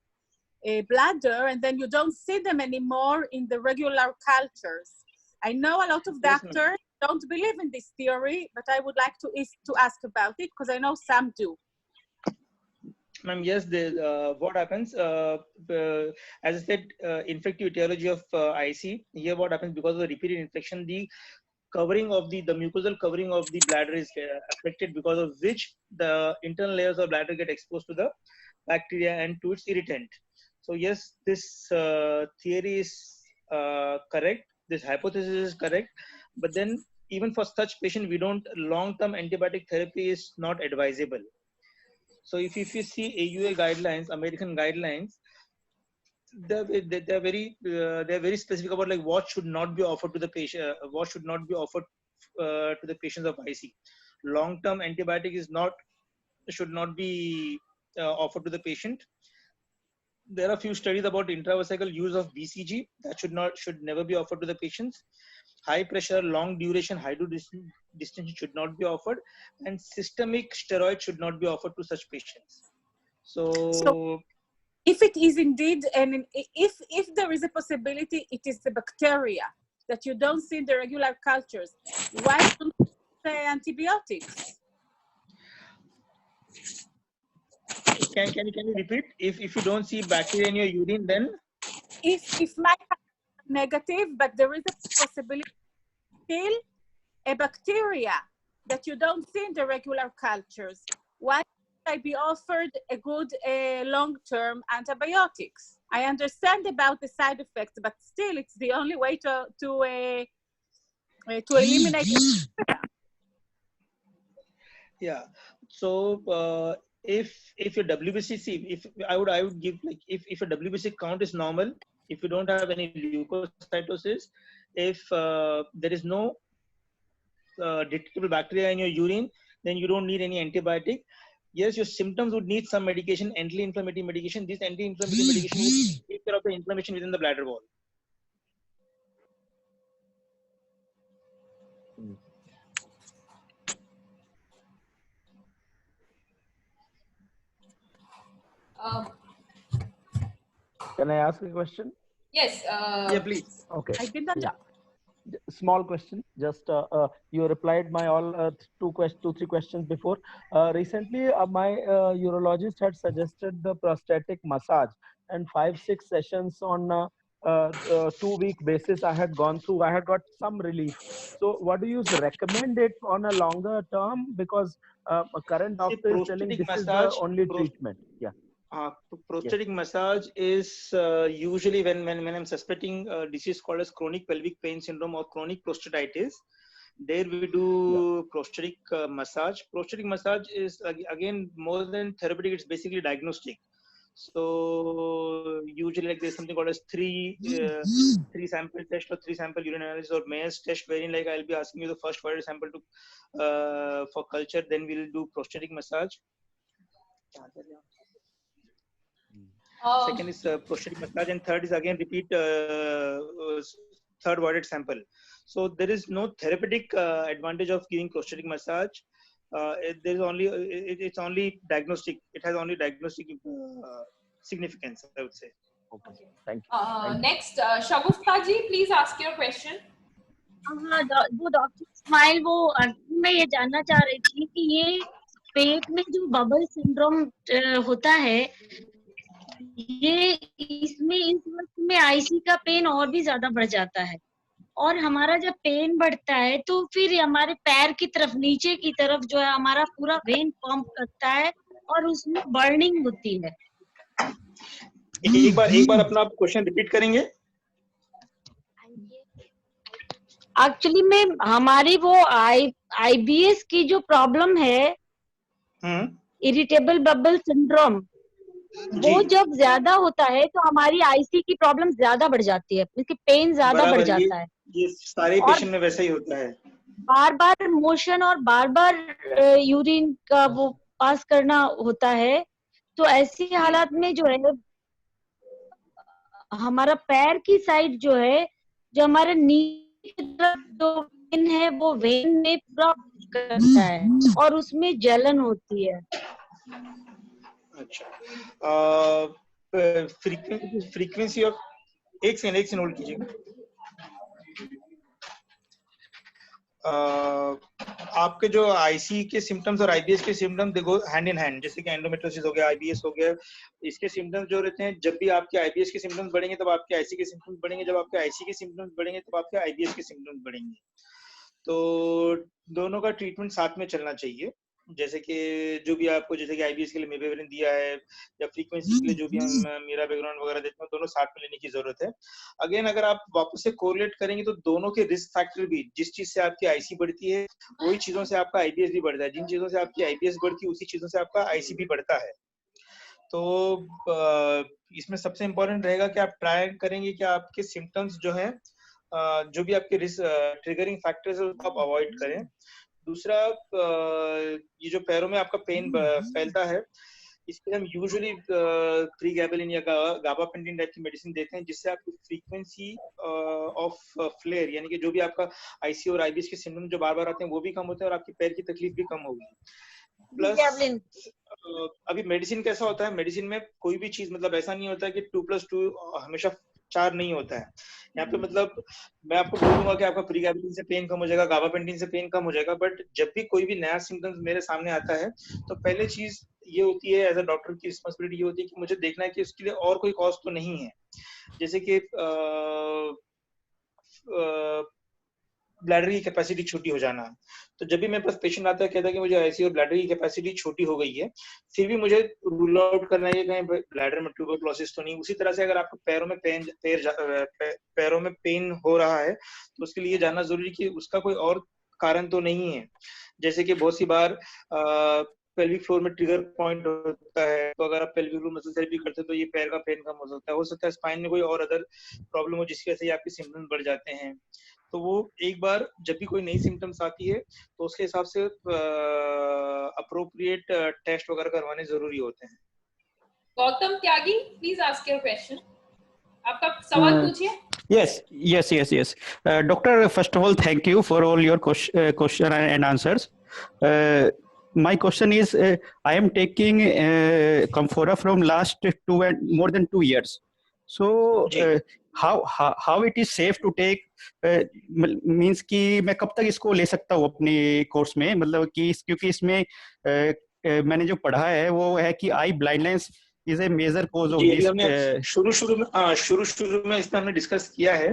bladder, and then you don't see them anymore in the regular cultures. I know a lot of doctors don't believe in this theory, but I would like to ask about it, because I know some do. Ma'am, yes, what happens, as I said, infective etiology of IC, here what happens, because of the repeated infection, the covering of the mucosal covering of the bladder is affected, because of which the internal layers of bladder get exposed to the bacteria and to its irritant. So yes, this theory is correct, this hypothesis is correct, but then even for such patient, long-term antibiotic therapy is not advisable. So if you see AUA guidelines, American guidelines, they're very specific about like what should not be offered to the patient, what should not be offered to the patients of IC. Long-term antibiotic should not be offered to the patient. There are few studies about intravesical use of BCG that should never be offered to the patients. High pressure, long duration hydrodistension should not be offered, and systemic steroid should not be offered to such patients. So if it is indeed, and if there is a possibility, it is the bacteria that you don't see in the regular cultures, why don't you say antibiotics? Can you repeat? If you don't see bacteria in your urine, then? If my negative, but there is a possibility still a bacteria that you don't see in the regular cultures, why I be offered a good long-term antibiotics. I understand about the side effects, but still, it's the only way to eliminate. Yeah. So if your WBC, if I would give, like, if a WBC count is normal, if you don't have any leukocytosis, if there is no detectable bacteria in your urine, then you don't need any antibiotic. Yes, your symptoms would need some medication, anti-inflammatory medication. This anti-inflammatory medication would take care of the inflammation within the bladder wall. Can I ask a question? Yes. Yeah, please. Okay. I did not. Yeah. Small question. Just you replied my all two, three questions before. Recently, my urologist had suggested the prostatic massage, and 5-6 sessions on 2-week basis I had gone through. I had got some relief. So, what do you recommend it on a longer term? Because a current doctor is telling this is the only treatment. Yeah. Prostatic massage is usually when I'm suspecting a disease called as chronic pelvic pain syndrome or chronic prostatitis. There we do prostatic massage. Prostatic massage is again more than therapeutic. It's basically diagnostic. So usually, like, there's something called as three sample test or 3 sample urine analysis or Mayer's test, wherein, like, I'll be asking you the first viral sample to for culture. Then we'll do prostatic massage. Second is prostatic massage, and third is again repeat third voided sample. So there is no therapeutic advantage of giving prostatic massage. There is only it's only diagnostic. It has only diagnostic significance, I would say. Okay. Thank you. Next, Shagufta ji, please ask your question. हाँ, वो doctor smile, वो मैं ये जानना चाह रही थी कि ये पेट में जो बबल सिंड्रोम होता है, ये इसमें इस वक्त में आईसी का पेन और भी ज्यादा बढ़ जाता है, और हमारा जब पेन बढ़ता है तो फिर हमारे पैर की तरफ, नीचे की तरफ जो है हमारा पूरा वेन पंप करता है और उसमें बर्निंग होती है। एक बार अपना क्वेश्चन रिपीट करेंगे? एक्चुअली में हमारी वो आईबीएस की जो प्रॉब्लम है, इरिटेबल बबल सिंड्रोम, वो जब ज्यादा होता है तो हमारी आईसी की प्रॉब्लम ज्यादा बढ़ जाती है, उसकी पेन ज्यादा बढ़ जाता है। ये सारे पेशेंट में वैसा ही होता है। बार बार मोशन और बार बार यूरिन का वो पास करना होता है, तो ऐसी हालात में जो है हमारा पैर की साइड जो है, जो हमारे नीचे जो वेन है वो वेन में पूरा करता है और उसमें जलन होती है। अच्छा, फ्रीक्वेंसी ऑफ एक सेकंड होल्ड कीजिएगा। आपके जो आईसी के सिम्टम्स और आईबीएस के सिम्टम्स देखो हैंड इन हैंड, जैसे कि एंडोमेट्रियोसिस हो गया, आईबीएस हो गया, इसके सिम्टम्स जो रहते हैं, जब भी आपके आईबीएस के सिम्टम्स बढ़ेंगे तब आपके आईसी के सिम्टम्स बढ़ेंगे, जब आपके आईसी के सिम्टम्स बढ़ेंगे तब आपके आईबीएस के सिम्टम्स बढ़ेंगे। तो दोनों का ट्रीटमेंट साथ में चलना चाहिए। जैसे कि जो भी आपको, जैसे कि आईबीएस के लिए मेबेवरिन दिया है या फ्रीक्वेंसी के लिए जो भी हम मीरा बैकग्राउंड वगैरह देते हैं, दोनों साथ में लेने की जरूरत है। अगेन अगर आप वापस से कोरिलेट करेंगे तो दोनों के रिस्क फैक्टर भी, जिस चीज से आपकी आईसी बढ़ती है वही चीजों से आपका आईबीएस भी बढ़ता है, जिन चीजों से आपकी आईबीएस बढ़ती है उसी चीजों से आपका आईसी भी बढ़ता है। तो इसमें सबसे इम्पोर्टेंट रहेगा कि आप ट्राई करेंगे कि आपके सिम्टम्स जो है, जो भी आपके ट्रिगरिंग फैक्टर्स है उसको आप अवॉइड करें। दूसरा, ये जो पैरों में आपका पेन फैलता है, इसके हम यूजुअली प्रीगैबेलिन या गाबापेंटिन टाइप की मेडिसिन देते हैं, जिससे आपकी फ्रीक्वेंसी ऑफ फ्लेयर, यानी कि जो भी आपका आईसी और आईबीएस के सिम्टम जो बार बार आते हैं वो भी कम होते हैं और आपकी पैर की तकलीफ भी कम होगी। प्लस अभी मेडिसिन कैसा होता है, मेडिसिन में कोई भी चीज मतलब ऐसा नहीं होता है कि 2+2 हमेशा 4 नहीं होता है। यहाँ पे मतलब मैं आपको बोलूंगा कि आपका प्रीगैबेलिन से पेन कम हो जाएगा, गाबापेंटिन से पेन कम हो जाएगा, बट जब भी कोई भी नया सिम्टम्स मेरे सामने आता है तो पहले चीज ये होती है, एज अ डॉक्टर की रिस्पॉन्सिबिलिटी ये होती है कि मुझे देखना है कि उसके लिए और कोई कॉज तो नहीं है। जैसे कि ब्लैडर की कैपेसिटी छोटी हो जाना। तो जब भी मेरे पास पेशेंट आता है कहता है कि मुझे ऐसी और ब्लैडर की कैपेसिटी छोटी हो गई है, फिर भी मुझे रूल आउट करना है कहीं ब्लैडर में ट्यूबरकुलोसिस तो नहीं। उसी तरह से अगर आपको पैरों में पेन हो रहा है तो उसके लिए जानना जरूरी कि उसका कोई और कारण तो नहीं है। जैसे कि बहुत सी बार पेल्विक फ्लोर में ट्रिगर पॉइंट होता है, तो अगर आप पेल्विक फ्लोर मसल थेरेपी करते हैं तो ये पैर का पेन कम हो सकता है स्पाइन में कोई और अदर प्रॉब्लम हो जिसकी वजह से आपके सिम्टम्स बढ़ जाते हैं। तो वो एक बार जब भी कोई नई सिम्टम्स आती है तो उसके हिसाब से अप्रोप्रिएट टेस्ट वगैरह करवाने जरूरी होते हैं। गौतम त्यागी, प्लीज आस्क योर क्वेश्चन। आपका सवाल पूछिए। Yes. Doctor, first of all, thank you for all your question and answers. My question is, I am taking Comfora from last more than 2 years. So, how it is safe to take? Means कि मैं कब तक इसको ले सकता हूँ अपने course में? मतलब कि क्योंकि इसमें मैंने जो पढ़ा है वो है कि आई blindness is a major cause of this. शुरू में इसमें हमने डिस्कस किया है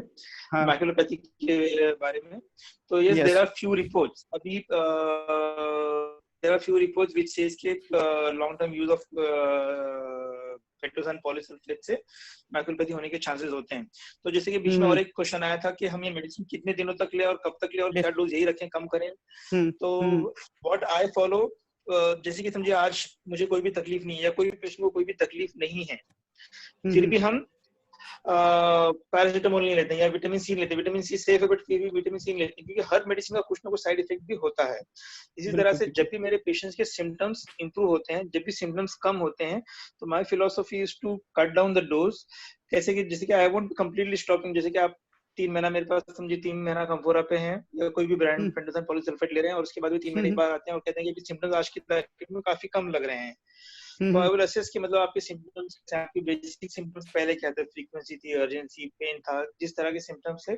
मैक्युलोपैथी के बारे में। तो yes, there are few reports अभी there are few reports which says कि long term use of pentosan polysulfate से मैक्युलोपैथी होने के चांसेस होते हैं। तो जैसे कि बीच में और एक क्वेश्चन आया था कि हम ये मेडिसिन कितने दिनों तक ले और कब तक ले और क्या डोज यही रखें कम करें। तो व्हाट आई फॉलो, जैसे कि समझिए आज मुझे कोई भी तकलीफ नहीं है या कोई पेशेंट को कोई भी तकलीफ नहीं है, फिर भी हम पैरासिटामोल नहीं लेते हैं या विटामिन सी लेते हैं। विटामिन सी सेफ है बट फिर भी विटामिन सी लेते हैं क्योंकि हर मेडिसिन का कुछ ना कुछ साइड इफेक्ट भी होता है। इसी तरह से जब भी मेरे पेशेंट्स के सिम्टम्स इंप्रूव होते हैं, जब भी सिम्टम्स कम होते हैं, तो my philosophy is to cut down the dose. जैसे कि आई वोंट कंप्लीटली स्टॉपिंग, जैसे कि आप 3 महीना मेरे पास समझिए 3 महीना कंफोरा पे हैं या कोई भी ब्रांड पेंटोसान पॉलीसल्फेट ले रहे हैं और उसके बाद भी 3 महीने बाद आते हैं और कहते हैं कि सिम्टम्स आज की तारीख में काफी कम लग रहे हैं। तो आई विल असेस कि मतलब आपके सिम्टम्स, आपके बेसिक सिम्टम्स पहले क्या थे, फ्रीक्वेंसी थी, अर्जेंसी, पेन था, जिस तरह के सिम्टम्स है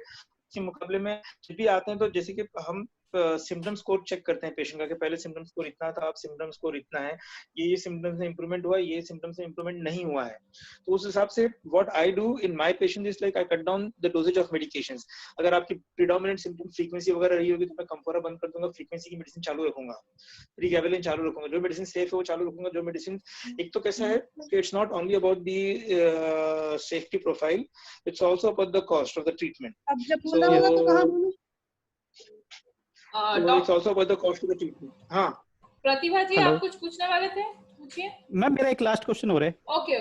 के मुकाबले में जब भी आते हैं तो जैसे कि हम सिम्टम स्कोर चेक करते हैं पेशेंट का कि पहले सिम्टम स्कोर इतना था, अब सिम्टम स्कोर इतना है, ये सिम्टम्स में इंप्रूवमेंट हुआ, ये सिम्टम्स में इंप्रूवमेंट नहीं हुआ है। तो उस हिसाब से what I do in my patient is like I cut down the doses of medications. अगर आपकी प्रीडोमिनेंट सिम्टम फ्रीक्वेंसी वगैरह रही होगी तो मैं कंफोरा बंद कर दूंगा, फ्रीक्वेंसी की मेडिसिन चालू रखूंगा, प्रीगैबलिन चालू रखूंगा, जो मेडिसिन सेफ है वो चालू रखूंगा। जो मेडिसिन, एक तो कैसा है कि it's not only about the safety profile, it's also about the cost of the treatment. अब जब बोला होगा तो कहां बोलूं? It's also about the cost of the treatment. हाँ प्रतिभा जी, आप कुछ पूछने वाले थे, पूछिए। मैम मेरा एक लास्ट क्वेश्चन हो रहा है। ओके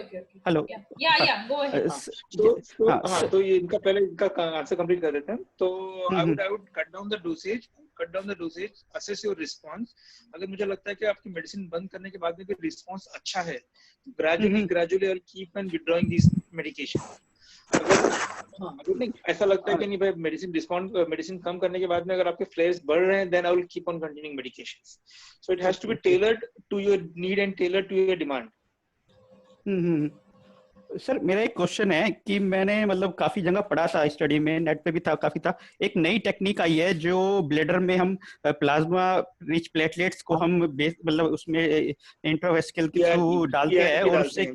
हेलो या गो अहेड। तो ये इनका पहले इनका आंसर कंप्लीट कर देते हैं। तो I would cut down the dosage, assess your response. अगर मुझे लगता है कि आपकी मेडिसिन बंद करने के बाद में भी रिस्पांस अच्छा है तो gradually I will keep and withdrawing this medication. अगर नहीं ऐसा लगता है कि नहीं भाई मेडिसिन कम करने के बाद में अगर आपके फ्लेयर्स बढ़ रहे हैं, then I will keep on continuing medications. So it has to be tailored to your need and tailored to your demand. Sir मेरा एक क्वेश्चन है कि मैंने मतलब काफी जगह पढ़ा था, स्टडी में, नेट पे भी था, काफी था। एक नई टेक्निक आई है जो ब्लेडर में हम प्लाज्मा रिच प्लेटलेट्स को हम मतलब उसमें इंट्रावेस्कुलर के थ्रू डालते हैं और उससे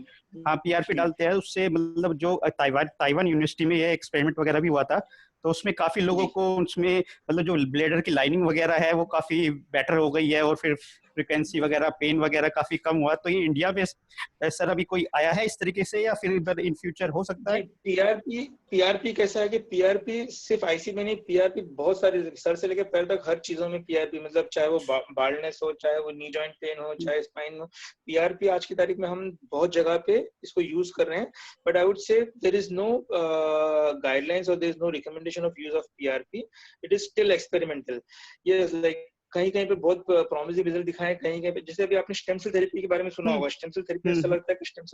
पीआरपी डालते हैं। उससे मतलब जो ताइवान यूनिवर्सिटी में ये एक्सपेरिमेंट वगैरह भी हुआ था, तो उसमें काफी लोगों को उसमें मतलब जो ब्लेडर की लाइनिंग वगैरह है वो काफी बेटर हो गई है और फिर फ्रीक्वेंसी वगैरह, पेन वगैरह काफी कम हुआ। तो ये इंडिया में सर अभी कोई आया है इस तरीके से या फिर इन फ्यूचर हो सकता है? पीआरपी कैसा है कि पीआरपी सिर्फ आईसी में नहीं, पीआरपी बहुत सारे सर से लेकर पैर तक हर चीजों में पीआरपी, मतलब चाहे वो बाल्डनेस हो, चाहे वो नी जॉइंट पेन हो, चाहे स्पाइन हो, पीआरपी आज की तारीख में हम बहुत जगह पे इसको यूज कर रहे हैं। But I would say there is no guidelines और there is no recommendation of use of PRP. It is still experimental. ये लाइक कहीं कहीं पे बहुत प्रॉमिसिंग रिजल्ट दिखाए, कहीं कहीं पे जैसे अभी आपने स्टेम सेल थेरेपी के बारे में सुना होगा। स्टेम सेल थेरेपी ऐसा लगता है कि स्टेम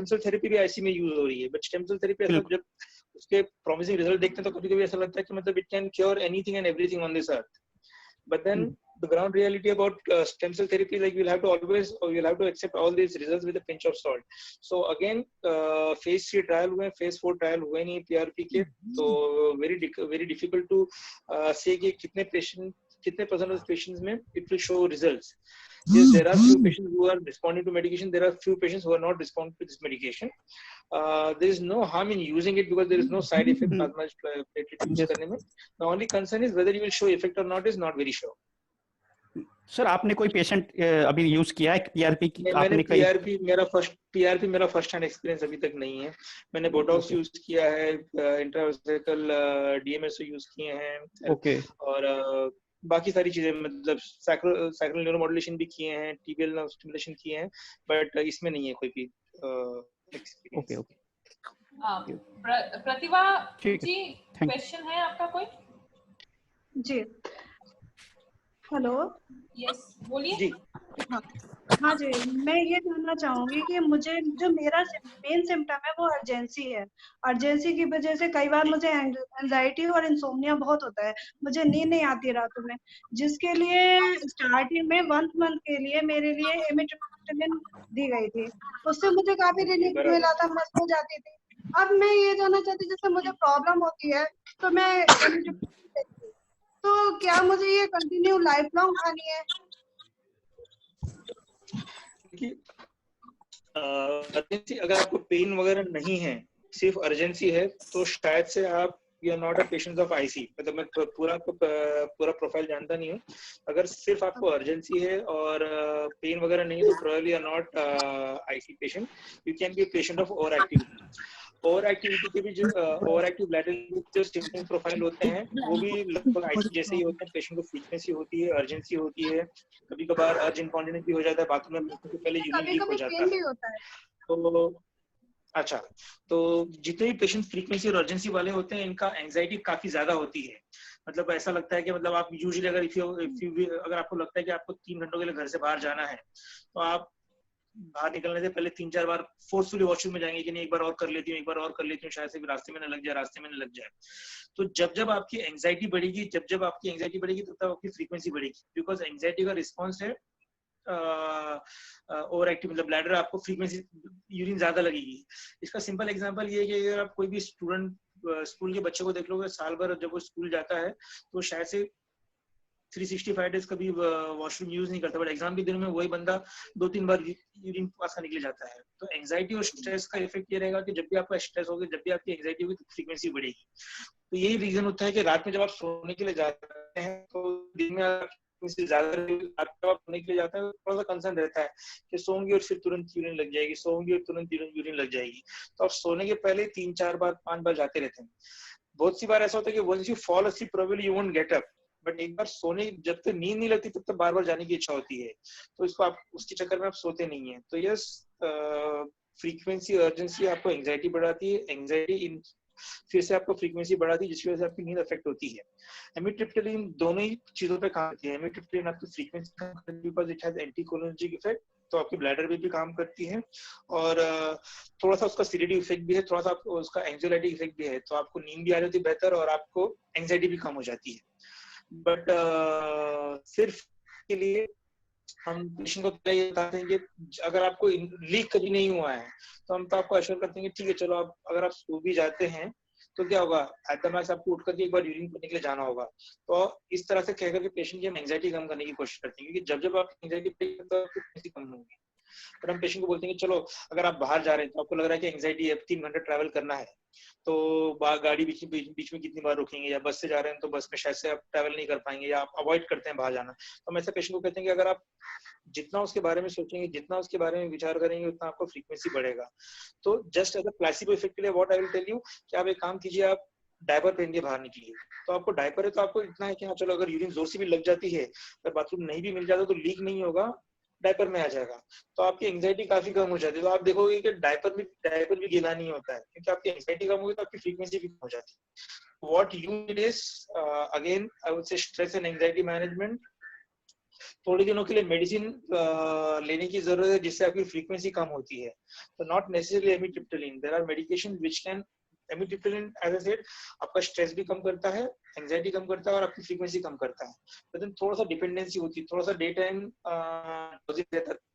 सेल थेरेपी भी आईसी में यूज हो रही है, बट स्टेम सेल थेरेपी ऐसा जब उसके प्रॉमिसिंग रिजल्ट देखते हैं तो कभी-कभी ऐसा लगता है कि मतलब it can cure anything and everything on this earth. But then the ground reality about stem cell therapy, like we'll have to accept all these results with a pinch of salt. So again phase 3 trial हुए, phase 4 trial हुए नहीं PRP के, तो very difficult to say कि कितने patient कितने percent of patients में it will show results. Yes, there are few patients who are responding to medication. There are few patients who are not responding to this medication. There is no harm in using it because there is no side effect plasma platelet use करने में. The only concern is whether you will show effect or not is not very sure. Sir आपने कोई patient अभी use किया है PRP की? मैंने PRP मेरा फर्स्ट हैंड एक्सपीरियंस अभी तक नहीं है. मैंने बोटॉक्स यूज किया है, इंट्रावेसिकल डीएमएसओ यूज किए हैं. ओके. और बाकी सारी चीजें मतलब साइक्रो न्यूरोमॉड्यूलेशन भी किए हैं, टीबीएल स्टिमुलेशन किए हैं, बट इसमें नहीं है कोई भी एक्सपीरियंस. ओके. प्रतिभा जी, क्वेश्चन है आपका कोई? जी, हेलो. यस, बोलिए. जी. हाँ जी, मैं ये जानना चाहूंगी कि मुझे जो मेरा मेन सिम्टम है वो अर्जेंसी है. अर्जेंसी की वजह से कई बार मुझे एंजाइटी और इंसोम्निया बहुत होता है. मुझे नींद नहीं आती रातों में, जिसके लिए स्टार्टिंग में 1 मंथ के लिए मेरे लिए एमिट्रिप्टिलिन दी गई थी. उससे मुझे काफी रिलीफ मिला था, मस्त हो जाती थी. अब मैं ये जानना चाहती हूँ, जैसे मुझे प्रॉब्लम होती है तो मैं तो क्या मुझे ये कंटिन्यू लाइफ लॉन्ग खानी है? अर्जेंसी अगर आपको पेन वगैरह नहीं है, सिर्फ अर्जेंसी है, तो शायद से आप you are not a patient of IC. मतलब मैं पूरा प्रोफाइल जानता नहीं हूँ. अगर सिर्फ आपको अर्जेंसी है और पेन वगैरह नहीं है तो probably are not IC patient. You can be a patient of overactivity. Overactivity के भी जो ओवर एक्टिव ब्लैडर जो सिम्पटम प्रोफाइल होते हैं वो भी लगभग आईसी जैसे ही होते हैं. पेशेंट को फ्रीक्वेंसी होती है, अर्जेंसी होती है, कभी कभार अर्ज इनकॉन्टिनेंस भी हो जाता है, बाथरूम में पहले यूरिन लीक हो जाता है. तो अच्छा, तो जितने भी पेशेंट फ्रीक्वेंसी और अर्जेंसी वाले होते हैं इनका एंजाइटी काफी ज्यादा होती है. मतलब ऐसा लगता है कि मतलब आप यूजुअली अगर आपको लगता है कि आपको 3 घंटों के लिए घर से बाहर जाना है तो आप बाहर निकलने से पहले 3-4 बार फोर्सफुली वॉशरूम में जाएंगे कि नहीं एक बार और कर लेती हूँ, शायद से रास्ते में न लग जाए. तो जब आपकी एंजाइटी बढ़ेगी, जब आपकी एंजाइटी बढ़ेगी तब आपकी फ्रीक्वेंसी बढ़ेगी. बिकॉज एंजाइटी का रिस्पॉन्स है ओवर एक्टिव, मतलब ब्लैडर आपको फ्रीक्वेंसी यूरिन ज्यादा लगेगी. इसका सिंपल एग्जांपल ये है कि अगर आप कोई भी स्कूल के बच्चे को देख लोगे, साल भर जब वो स्कूल जाता है तो शायद से 365 डेज कभी वॉशरूम यूज नहीं करता, बट एग्जाम के दिन में वही बंदा 2-3 बार यूरिन पास करने के लिए जाता है. तो एंजाइटी और स्ट्रेस का इफेक्ट ये रहेगा कि जब भी आपका स्ट्रेस होगा, जब भी आपकी एंजाइटी होगी तो फ्रीक्वेंसी बढ़ेगी. तो यही रीजन होता है कि रात में जब आप सोने के लिए जाते हैं तो दिन में ज्यादा सोने के लिए जाते हैं, थोड़ा सा कंसर्न रहता है कि सोऊंगी और फिर तुरंत यूरिन लग जाएगी, सोऊंगी और तुरंत यूरिन लग जाएगी. तो आप सोने के पहले 3-4 बार 5 बार जाते रहते हैं. बहुत सी बार ऐसा होता है कि once you fall asleep probably you won't get up, but एक बार सोने जब तक नींद नहीं लगती तब तक बार बार जाने की इच्छा होती है. तो इसको आप उसके चक्कर में आप सोते नहीं है. तो यस, फ्रीक्वेंसी अर्जेंसी आपको एंजाइटी बढ़ाती है, एंजाइटी फिर से आपको फ्रीक्वेंसी बढ़ाती है, जिसकी वजह से आपकी नींद अफेक्ट होती है. एमिट्रिप्टिलिन दोनों ही चीजों पे काम करती है. एमिट्रिप्टिलिन आपकी फ्रीक्वेंसी कम करती है because it has anticholinergic effect, तो आपकी ब्लैडर पे भी काम करती है, और थोड़ा सा उसका सीडेटिव इफेक्ट भी है, थोड़ा सा उसका एंग्जाइटी इफेक्ट भी है. तो आपको नींद भी आ जाती है बेहतर और आपको एंग्जाइटी भी कम हो जाती है. बट सिर्फ के लिए हम पेशेंट को पहले ये बताते हैं कि अगर आपको लीक कभी नहीं हुआ है तो हम तो आपको अश्योर करते हैं कि ठीक है चलो, आप अगर आप सो भी जाते हैं तो क्या होगा, एट द मैक्स आपको उठ करके एक बार यूरिन करने के लिए जाना होगा. तो इस तरह से कहकर के पेशेंट की हम एंग्जाइटी कम करने की कोशिश करते हैं, क्योंकि जब आप एंग्जाइटी तो आपकी कम होगी. पर हम पेशेंट को बोलते हैं कि चलो अगर आप बाहर जा रहे हैं तो आपको लग रहा है कि एंग्जाइटी है, 3 घंटे ट्रैवल करना है, तो गाड़ी बीच में कितनी बार रुकेंगे, या बस से जा रहे हैं तो बस में शायद से आप ट्रैवल नहीं कर पाएंगे, या आप अवॉइड करते हैं बाहर जाना. तो हम ऐसे पेशेंट को कहते हैं कि अगर आप जितना उसके बारे में सोचेंगे, जितना उसके बारे में विचार करेंगे, उतना आपको फ्रीक्वेंसी बढ़ेगा. तो just as a placebo effect के लिए what I will tell you कि आप एक काम कीजिए, आप डायपर पहन के बाहर निकलिए. तो आपको डायपर है तो आपको इतना है कि हाँ चलो, अगर यूरिन जोर से भी लग जाती है, अगर बाथरूम नहीं भी मिल जाता तो लीक नहीं होगा, डायपर में आ जाएगा, तो आपकी एंग्जाइटी काफी कम हो जाती है. तो आप देखोगे कि डायपर भी गीला नहीं होता है, क्योंकि आपकी एंग्जाइटी कम होगी तो आपकी फ्रीक्वेंसी भी कम हो जाती है. What you need is again I would से स्ट्रेस एंड एंग्जाइटी मैनेजमेंट. थोड़े दिनों के लिए मेडिसिन लेने की जरूरत है जिससे आपकी फ्रीक्वेंसी कम होती है. तो not necessarily amitriptyline, there are medication which can Amitriptyline, as I said, आपका स्ट्रेस भी कम करता है, एंजाइटी कम करता है और आपकी फ्रीक्वेंसी कम करता है. लेकिन थोड़ा सा डिपेंडेंसी होती है, थोड़ा सा डे टाइम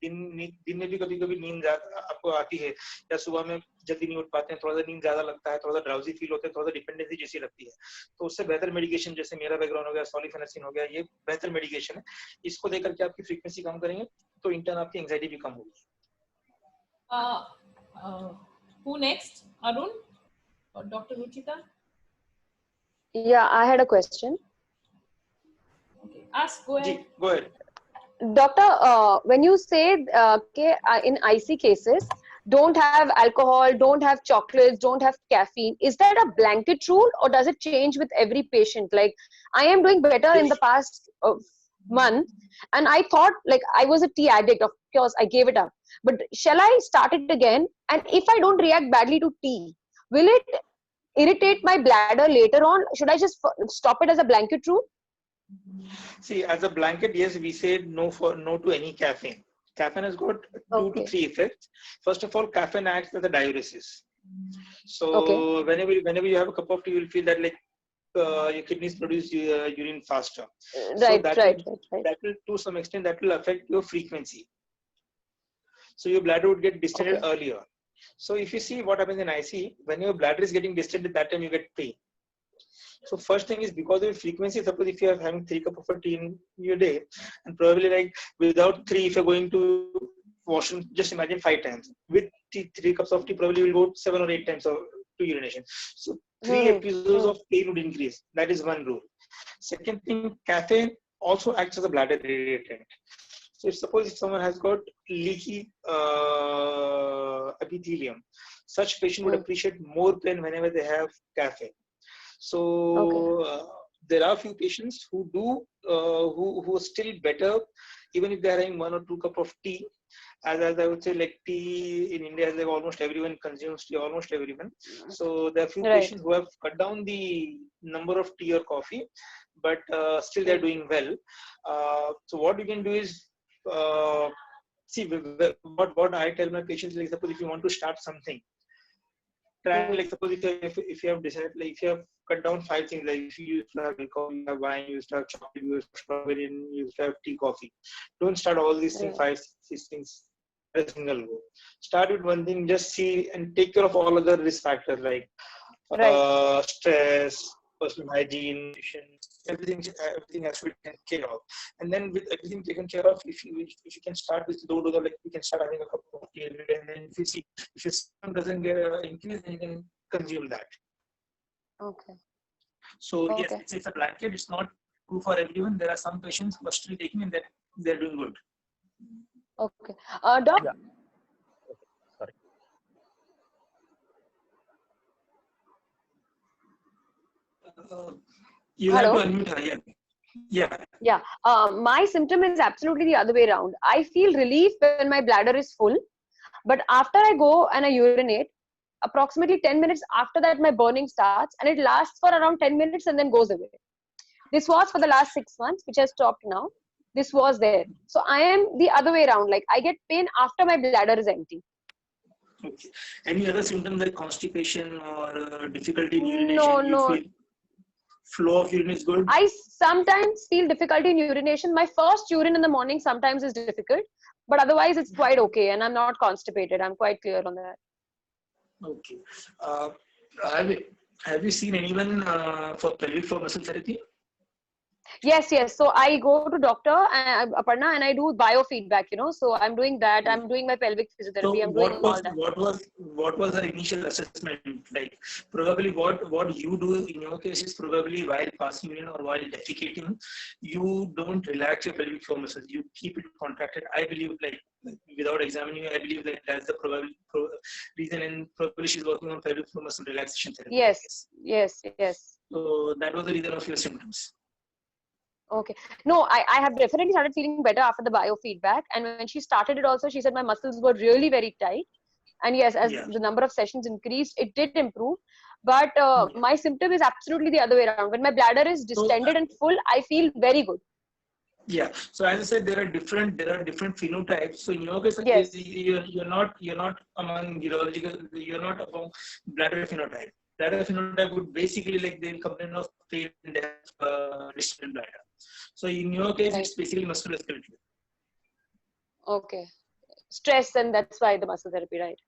दिन में भी कभी कभी नींद आपको आती है, या सुबह में जल्दी नहीं उठ पाते हैं, थोड़ा सा नींद ज्यादा लगता है, थोड़ा सा ड्राउजी फील होता है, थोड़ा सा डिपेंडेंसी जैसी लगती है. तो उससे बेहतर मेडिकेशन, जैसे मेरा बैकग्राउंड हो गया, सॉलिफेनेसिन हो गया, ये बेहतर मेडिकेशन है. इसको देकर के आपकी फ्रीक्वेंसी कम करेंगे तो इंटर्न आपकी एंजाइटी भी कम होगी. Who next? Arun or Dr. Ruchita? Yeah, I had a question. Okay, ask. Go ahead. Go ahead. Doctor, when you say in IC cases, don't have alcohol, don't have chocolates, don't have caffeine, is that a blanket rule or does it change with every patient? Like, I am doing better in the past month, and I thought like I was a tea addict. Of course, I gave it up. But shall I start it again? And if I don't react badly to tea, will it irritate my bladder later on? Should I just stop it as a blanket rule? See, as a blanket, yes, we said no to any caffeine. Caffeine has got 2 to 3 effects. First of all, caffeine acts as a diuresis. So whenever you have a cup of tea, you will feel that like your kidneys produce urine faster. Right, so right. That will, to some extent, that will affect your frequency. So your bladder would get distended earlier. So if you see what happens in IC, when your bladder is getting distended, that time you get pain. So first thing is, because of your frequency, suppose if you are having 3 cups of tea in your day, and probably like without 3, if you're going to washroom, just imagine 5 times. With 3 cups of tea, probably you will go 7 or 8 times to urination. So 3 episodes of pain would increase. That is one rule. Second thing, caffeine also acts as a bladder irritant. So suppose if someone has got leaky epithelium, such patient would appreciate more pain whenever they have caffeine. So there are few patients who do who are still better even if they are having 1 or 2 cups of tea. As I would say, like tea in India, like almost everyone consumes tea, almost everyone. So there are few patients who have cut down the number of tea or coffee, but still they are doing well. So what you can do is, see, what I tell my patients, like suppose if you want to start something, try, like suppose if you have decided, like if you have cut down 5 things, like if you used to have alcohol, you have wine, you used to have chocolate, you used to have strawberry, and you used to have tea, coffee. Don't start all these things, 5, 6 things a single go. Start with one thing, just see and take care of all other risk factors like stress, personal hygiene, everything has to be taken care of. And then with everything taken care of, if you can start with low dose, like you can start having a cup of tea every day, and then if your system doesn't get increase, then you can consume that. So yes, it's a blanket. It's not true for everyone. There are some patients who are still taking and they're doing good. Doc. Yeah. Sorry. You have to unmute her. Yeah. My symptom is absolutely the other way around. I feel relief when my bladder is full, but after I go and I urinate, approximately 10 minutes after that, my burning starts, and it lasts for around 10 minutes and then goes away. This was for the last 6 months, which has stopped now. This was there. So I am the other way around. Like I get pain after my bladder is empty. Okay. Any other symptoms like constipation or difficulty in urination? No. Feel flow of urine is good? I sometimes feel difficulty in urination. My first urine in the morning sometimes is difficult, but otherwise it's quite okay, and I'm not constipated. I'm quite clear on that. Okay. Have you seen anyone for pelvic floor muscle therapy? Yes. So I go to doctor Aparna, and I do biofeedback. So I'm doing that. I'm doing my pelvic physiotherapy. So I'm doing all that. What was her initial assessment like? Probably what you do in your case is probably while passing urine or while defecating, you don't relax your pelvic floor muscles. You keep it contracted. I believe like without examining you, I believe that that's the probable reason, and probably she's working on pelvic floor muscle relaxation therapy. Yes. So that was the reason of your symptoms. Okay. No, I have definitely started feeling better after the biofeedback. And when she started it also, she said my muscles were really very tight. And yes, as the number of sessions increased, it did improve. But my symptom is absolutely the other way around. When my bladder is distended and full, I feel very good. Yeah. So as I said, there are different phenotypes. So in your case, you're not among urological, you're not among bladder phenotype. bladder phenotype would basically like they'll complain of pain and they have distant bladder. So in your case, Right. it's basically musculoskeletal. Okay. Stress, and that's why the muscle therapy, right?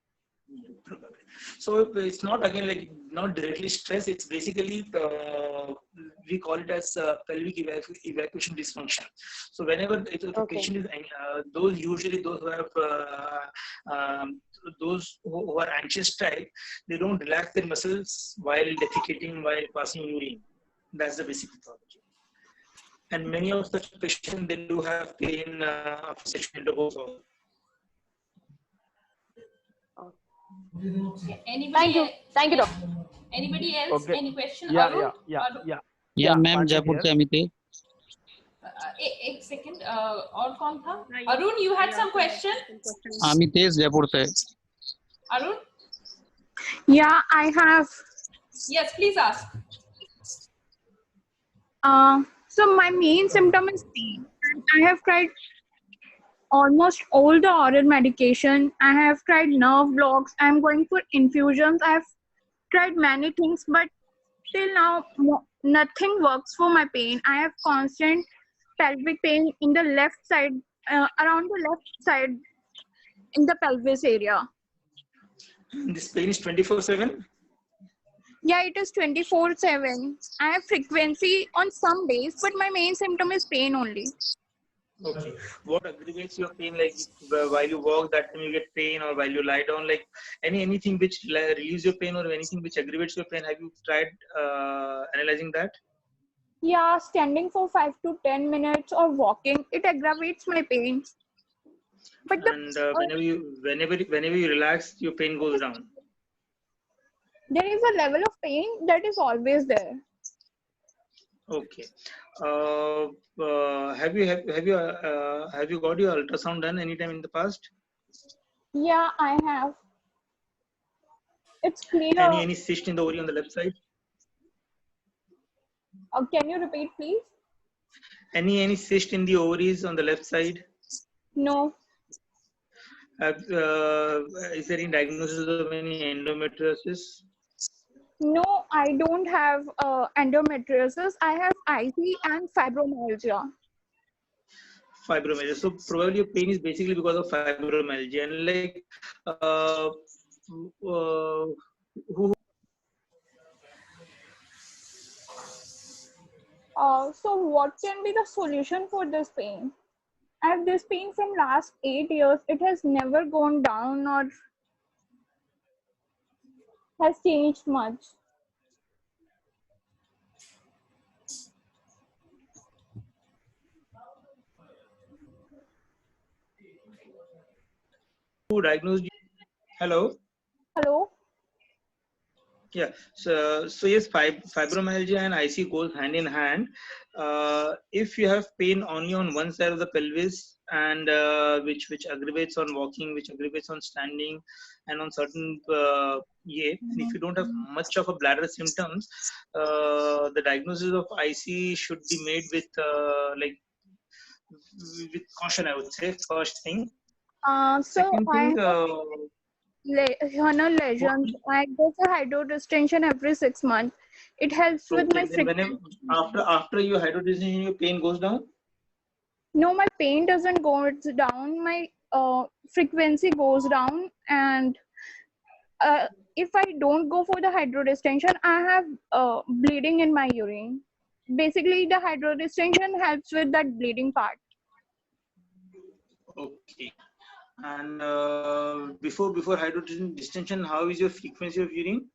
Probably. So it's not again like not directly stress. It's basically we call it as pelvic evacuation dysfunction. So whenever if the Okay. patient is those usually those who have those who are anxious type, they don't relax their muscles while defecating, while passing urine. That's the basic pathology. And many of such patients they do have pain after sexual intercourse also. Anybody Thank you, doctor. Anybody else? Okay. Any question? Yeah, Arun? yeah, Arun? yeah. Yeah, ma'am Patil Jaipur here. से अमित है। एक second और कौन था? Arun, you had some question? Amitesh Jaipur से। Arun? Yeah, I have. Yes, please ask. So my main symptom is pain. I have tried almost all the oral medication. I have tried nerve blocks. I'm going for infusions. I have tried many things, but till now nothing works for my pain. I have constant pelvic pain in the left side, around the left side in the pelvis area. This pain is 24/7. Yeah, it is 24/7. I have frequency on some days, but my main symptom is pain only. Okay. What aggravates your pain? Like while you walk, that time you get pain, or while you lie down, like anything which relieves your pain, or anything which aggravates your pain. Have you tried analyzing that? Yeah, standing for 5 to 10 minutes or walking, it aggravates my pain. But And whenever you relax, your pain goes down. there is a level of pain that is always there. Okay. Have you got your ultrasound done anytime in the past? Yeah, I have. It's clear. Any cyst in the ovary on the left side? Can you repeat, please? Any cyst in the ovaries on the left side? No. Is there any diagnosis of any endometriosis? No, I don't have endometriosis. I have IC and fibromyalgia. Fibromyalgia. So probably your pain is basically because of fibromyalgia. And like who? So what can be the solution for this pain? I have this pain from last 8 years. It has never gone down or has changed much. Who diagnosed you? Hello? Hello? Yeah. So yes, fibromyalgia and IC goes hand in hand. If you have pain only on one side of the pelvis and which aggravates on walking, which aggravates on standing, and on certain and if you don't have much of a bladder symptoms, the diagnosis of IC should be made with with caution, I would say. First thing. So Second thing, hernial lesions. I go for hydrodistension every 6 months. It helps with my frequency. After your hydrodistension, your pain goes down? No, my pain doesn't go down. My frequency goes down, and if I don't go for the hydrodistension, I have bleeding in my urine. Basically, the hydrodistension helps with that bleeding part. Okay. And before hydrodistension, how is your frequency of urine?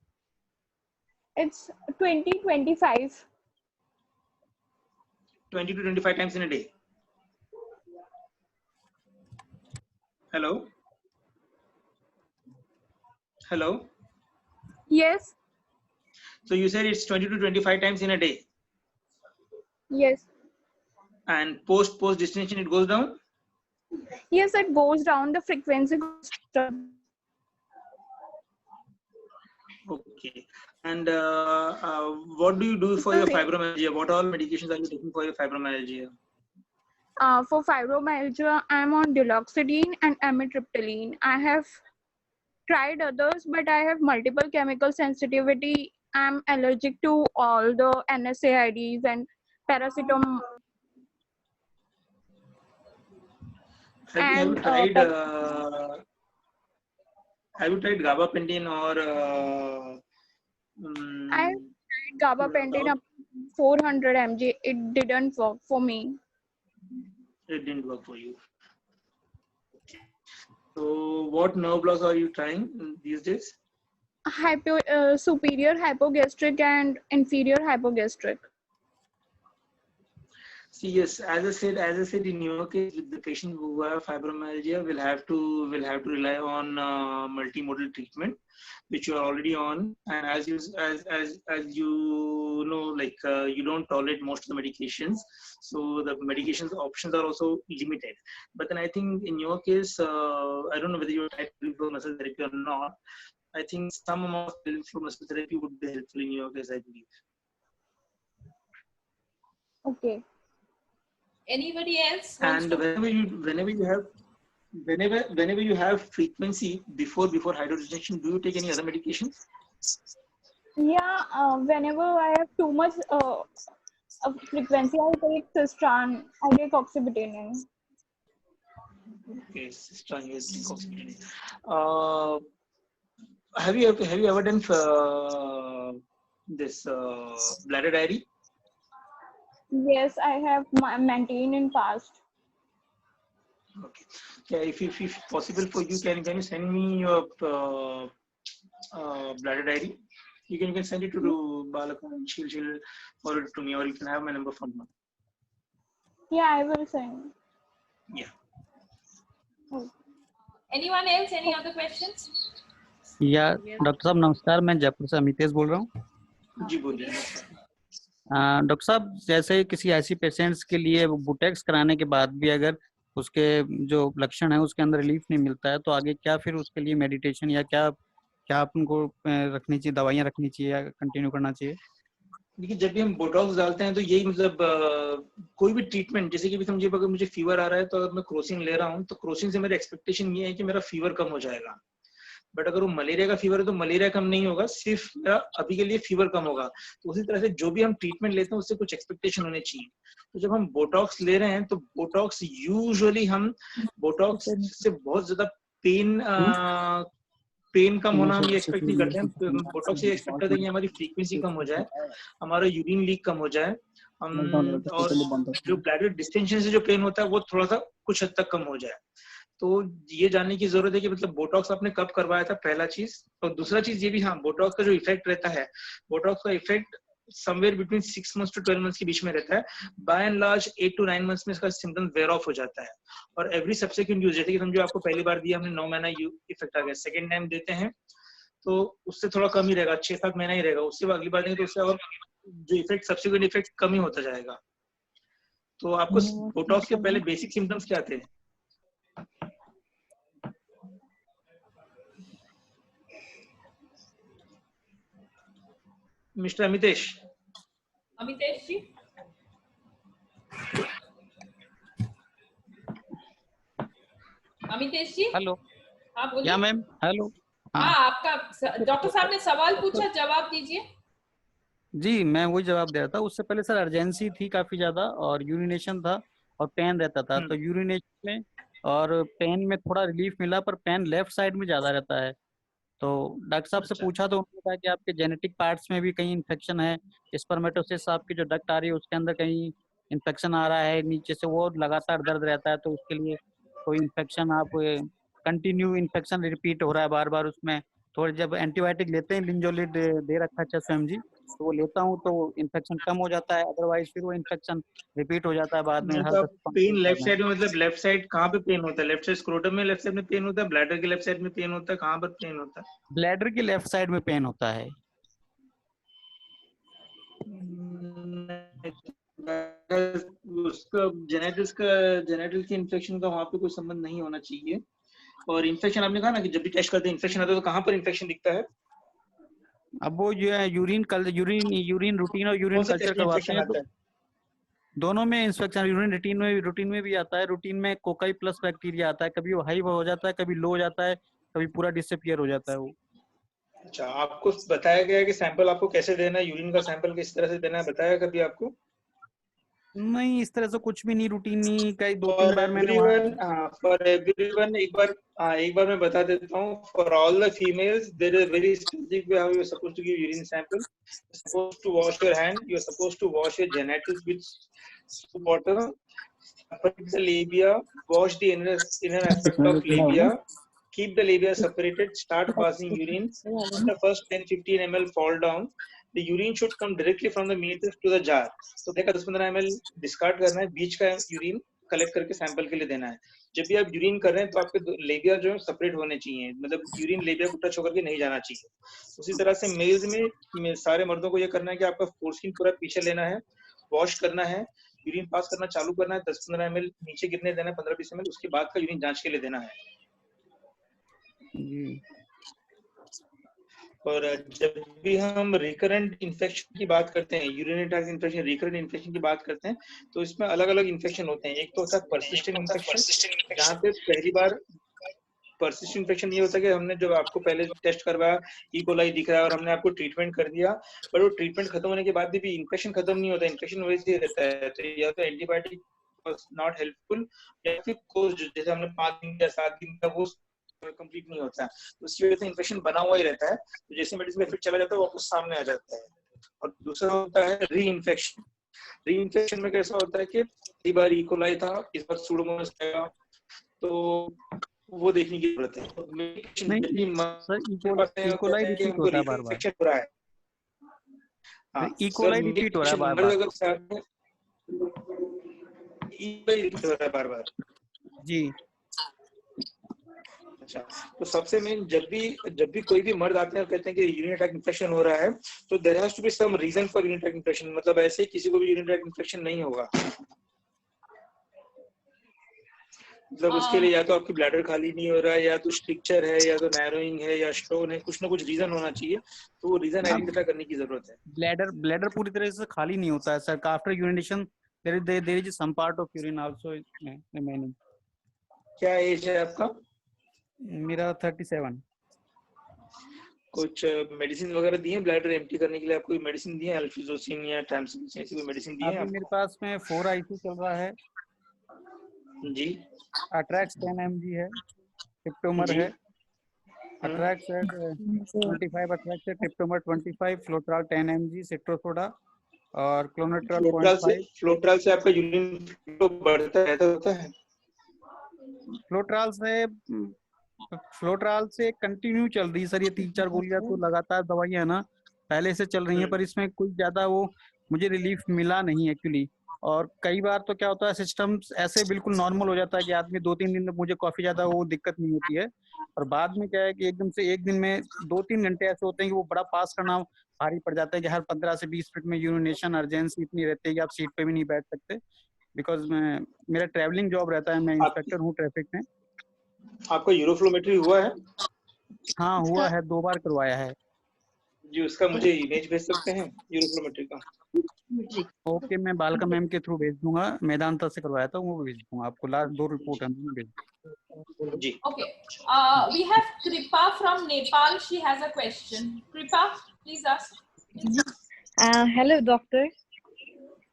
It's 20-25. 20 to 25 times in a day. Hello? Hello? Yes. So you said it's 20 to 25 times in a day. Yes. And post distension, it goes down? Yes, it goes down. The frequency goes down. Okay. And what do you do for your fibromyalgia? What all medications are you taking for your fibromyalgia? For fibromyalgia, I'm on duloxetine and amitriptyline. I have tried others, but I have multiple chemical sensitivity I'm allergic to all the NSAIDs and paracetamol. Have you tried gabapentin or I tried gabapentin up to 400 mg. It didn't work for me. it didn't work for you? So what nerve blocks are you trying these days? Superior hypogastric and inferior hypogastric. See, yes, as I said, in your case, with the patient who have fibromyalgia, will have to rely on multimodal treatment, which you are already on. And as you know, like you don't tolerate most of the medications, so the medications options are also limited. But then I think in your case, I don't know whether you tried peripheral muscle therapy or not. I think some amount of peripheral muscle therapy would be helpful in your case, I believe. Okay. Anybody else? And whenever you have frequency before hydrogenation, do you take any other medications? Yeah, whenever I have too much frequency, I take Sistran. I take oxybutynin. Okay, Sistran, you take oxybutynin. Have you ever done this bladder diary? Yes, I have maintained in past. Okay. Yeah, if possible for you, can you send me your bladder diary? You can send it to Balaka and she'll forward it to me, or you can have my number from her. Yeah, I will send. Yeah. Anyone else? Any other questions? या doctor साहब नमस्कार, मैं जयपुर से अमितेश बोल रहा हूँ। जी बोलिए। Doctor साहब, जैसे किसी ऐसी पेशेंट्स के लिए बुटेक्स कराने के बाद भी अगर उसके जो लक्षण है उसके अंदर रिलीफ नहीं मिलता है, तो आगे क्या फिर उसके लिए मेडिटेशन या क्या अपन को रखनी चाहिए, दवाइयाँ रखनी चाहिए या कंटिन्यू करना चाहिए? देखिए, जब भी हम बोटॉक्स डालते हैं तो यही मतलब कोई भी ट्रीटमेंट, जैसे कि भी समझिए अगर मुझे फीवर आ रहा है तो अगर मैं क्रोसिन ले रहा हूँ तो क्रोसिन से मेरा एक्सपेक्टेशन ये है कि मेरा फीवर कम हो जाएगा। बट अगर वो मलेरिया का फीवर है तो मलेरिया कम नहीं होगा, सिर्फ मेरा अभी के लिए फीवर कम होगा। तो उसी तरह से जो भी हम ट्रीटमेंट लेते हैं उससे कुछ एक्सपेक्टेशन होने चाहिए। तो जब हम बोटॉक्स ले रहे हैं तो बोटॉक्स यूजुअली हम बोटॉक्स से बहुत ज्यादा पेन कम होना हम ये एक्सपेक्ट नहीं करते हैं। बोटॉक्स ये एक्सपेक्ट करते हैं कि हमारी फ्रीक्वेंसी कम हो जाए, हमारा यूरिन लीक कम हो जाए, और जो ब्लैडर डिस्टेंशन से जो पेन होता है वो थोड़ा सा कुछ हद तक कम हो जाए। तो ये जानने की जरूरत है कि मतलब बोटॉक्स आपने कब करवाया था, पहला चीज। और दूसरा चीज ये भी, हाँ, बोटॉक्स का जो इफेक्ट रहता है, बोटॉक्स का effect somewhere between 6 months to 12 months के बीच में रहता है। By and large 8 to 9 months में इसका सिम्टम वेयर ऑफ हो जाता है। और एवरी सब्सिक्वेंट यूज, जैसे कि समझो आपको पहली बार दिया हमने 9 महीना इफेक्ट आ गया, सेकेंड टाइम देते हैं तो उससे थोड़ा कम ही रहेगा, 6-7 महीना ही रहेगा। उससे अगली बार देंगे तो उससे और जो इफेक्ट सब्सिक्वेंट इफेक्ट कम ही होता जाएगा। तो आपको बोटॉक्स के पहले बेसिक सिम्टम्स क्या थे? मिस्टर अमितेश जी, अमितेश जी। हेलो। हाँ बोलिए। या मैम, हेलो। हाँ, आपका डॉक्टर साहब ने सवाल पूछा, जवाब दीजिए। जी, मैं वही जवाब दे रहा था। उससे पहले सर अर्जेंसी थी काफी ज्यादा और यूरिनेशन था और पेन रहता था। तो यूरिनेशन में और पेन में थोड़ा रिलीफ मिला, पर पेन लेफ्ट साइड में ज्यादा रहता है। तो डॉक्टर साहब से पूछा तो उन्होंने कहा कि आपके जेनेटिक पार्ट्स में भी कहीं इन्फेक्शन है, स्पर्मेटोसिस आपकी जो डक्ट आ रही है उसके अंदर कहीं इन्फेक्शन आ रहा है, नीचे से वो लगातार दर्द रहता है। तो उसके लिए कोई इन्फेक्शन, आप कंटिन्यू इन्फेक्शन रिपीट हो रहा है बार बार उसमें। थोड़े जब एंटीबायोटिक लेते हैं, लिंजोलिड दे रखा है 600 mg, तो वो लेता हूँ तो इन्फेक्शन कम हो जाता है, अदरवाइज फिर वो इन्फेक्शन रिपीट हो जाता है बाद में। तो पेन लेफ्ट साइड में, मतलब लेफ्ट साइड कहाँ पे पेन होता है? लेफ्ट साइड स्क्रोटम में लेफ्ट साइड में पेन होता है, ब्लैडर के लेफ्ट साइड में पेन होता है, कहाँ पर पेन होता है? ब्लैडर के लेफ्ट साइड में पेन होता है। उसका जेनेटिक्स के इन्फेक्शन का वहाँ पे कोई संबंध नहीं होना चाहिए। और इन्फेक्शन आपने कहा ना कि जब भी टेस्ट करते हैं इन्फेक्शन आता है, तो कहाँ पर इन्फेक्शन दिखता है? अब वो जो है यूरिन रूटीन और यूरिन कल्चर करवाते हैं, तो दोनों में इंस्पेक्शन, यूरिन रूटीन में भी आता है। रूटीन में कोकाई प्लस बैक्टीरिया आता है, कभी वो हाई हो जाता है, कभी लो हो जाता है, कभी पूरा डिसअपियर हो जाता है वो। अच्छा, आपको बताया गया है कि सैंपल आपको कैसे देना है, यूरिन का सैंपल किस तरह से देना है, बताया कभी आपको? नहीं, इस तरह से कुछ भी नहीं, रूटीन नहीं, कई 2-3 फॉर बार मैंने वहाँ एवरीवन एक बार मैं बता देता हूँ. For all the females there is very specific way how you are supposed to give urine sample. You are supposed to wash your hand, you are supposed to wash your genitals with soap water, separate the labia, wash the inner aspect of labia, keep the labia separated, start passing urine. When the first 10-15 ml fall down, the urine should come directly from the meter to the jar. तो देखा 10-15 ml discard करना है, बीच का urine collect करके sample के लिए देना है. जब भी आप यूरिन कर रहे हैं तो आपके लेबिया जो है सेपरेट होने चाहिए, मतलब यूरिन लेबिया को टच होकर के नहीं जाना चाहिए. उसी तरह से मेल्स में सारे मर्दों को ये करना है कि आपका फोर्स्किन पूरा पीछे लेना है, वॉश करना है, यूरिन पास करना चालू करना है, 10-15 ml नीचे गिरने देना है, 15-20 ml, उसके बाद का यूरिन जांच के लिए देना है. और जब भी हम रिकरेंट इन्फेक्शन की बात करते हैं, urinary tract infection, recurrent infection की बात करते हैं, तो इसमें अलग अलग इन्फेक्शन होते हैं. एक तो होता है पर्सिस्टेंट इन्फेक्शन, जहाँ पे पहली बार पर्सिस्टेंट इन्फेक्शन ये होता है कि हमने जब आपको पहले टेस्ट करवाया, ई कोलाई दिख रहा है और हमने आपको ट्रीटमेंट कर दिया, पर वो ट्रीटमेंट खत्म होने के बाद भी इन्फेक्शन खत्म नहीं होता, इन्फेक्शन वैसे ही रहता है. तो या तो एंटीबायोटिक वाज नॉट हेल्पफुल, या फिर कोर्स जैसे हमने 5 दिन या 7 दिन का वो कंप्लीट नहीं होता है, तो उसकी वजह से इन्फेक्शन बना हुआ ही रहता है. तो जैसे मेडिसिन में इफेक्ट चला जाता है वो वापस सामने आ जाता है. और दूसरा होता है री इन्फेक्शन. री इन्फेक्शन में कैसा होता है कि कई बार ई कोलाई था, इस बार सूडोमोनास आएगा, तो वो देखने की जरूरत है. ई कोलाई रिपीट होता है बार-बार. ई कोलाई रिपीट हो रहा है बार-बार. ई कोलाई रिपीट हो रहा है बार-बार. जी. अच्छा, तो सबसे मेन जब भी कोई भी मर्द आते हैं और कहते हैं कि यूरिनरी ट्रैक्ट इन्फेक्शन हो रहा है, तो there has to be some reason for urinary tract infection. मतलब ऐसे किसी को भी यूरिनरी ट्रैक्ट इन्फेक्शन नहीं होगा, मतलब उसके लिए या तो आपकी ब्लैडर खाली नहीं हो रहा है, या तो स्ट्रिक्चर है, या तो नैरोइंग है, या स्टोन है, कुछ ना कुछ रीजन होना चाहिए. तो वो रीजन आइडेंटिफाई करने की जरूरत है. ब्लैडर पूरी तरह से खाली नहीं होता है sir. After urination there is some part of urine also remaining. क्या एज है आपका? मेरा 37. कुछ मेडिसिन वगैरह दी है ब्लैडर एम्प्टी करने के लिए? आपको मेडिसिन दी है, अल्फिजोसिन या ट्रामसिन, ऐसी कोई मेडिसिन दी है अभी मेरे पास में 4 IC चल रहा है जी. अट्रैक्स 10 mg है, ट्रिप्टोमर है, अट्रैक्स है 25, अट्रैक्स है ट्रिप्टोमर 25, फ्लोट्राल 10 mg, सिट्रोसोडा और क्लोनेट्रॉल 0.5. फ्लोट्राल से आपका यूरिन फ्लो बढ़ता रहता है. फ्लोट्राल से कंटिन्यू चल रही सर, ये 3-4 गोलियां तो लगातार दवाइयां है ना पहले से चल रही हैं, पर इसमें कोई ज्यादा वो मुझे रिलीफ मिला नहीं एक्चुअली. और कई बार तो क्या होता है, सिस्टम ऐसे बिल्कुल नॉर्मल हो जाता है कि आदमी 2-3 दिन में मुझे काफी ज्यादा वो दिक्कत नहीं होती है, और बाद में क्या है कि एकदम से एक दिन में 2-3 घंटे ऐसे होते हैं कि वो बड़ा पास करना भारी पड़ जाता है, कि हर 15 से 20 मिनट में यूरिनेशन अर्जेंसी इतनी रहती है कि आप सीट पे भी नहीं बैठ सकते. बिकॉज मेरा ट्रैवलिंग जॉब रहता है, मैं इंस्पेक्टर हूँ ट्रैफिक में. आपका यूरोफ्लोमेट्री हुआ है? हाँ हुआ है, 2 बार करवाया है जी. उसका मुझे इमेज भेज सकते हैं यूरोफ्लोमेट्री का? ओके, मैं बालका मैम के थ्रू भेज दूंगा. मेदांता से करवाया था, वो भेज दूंगा आपको. लास्ट 2 रिपोर्ट हम भेज जी. Okay. We have Kripa from Nepal. She has a question. Kripa, please ask. Hello, doctor.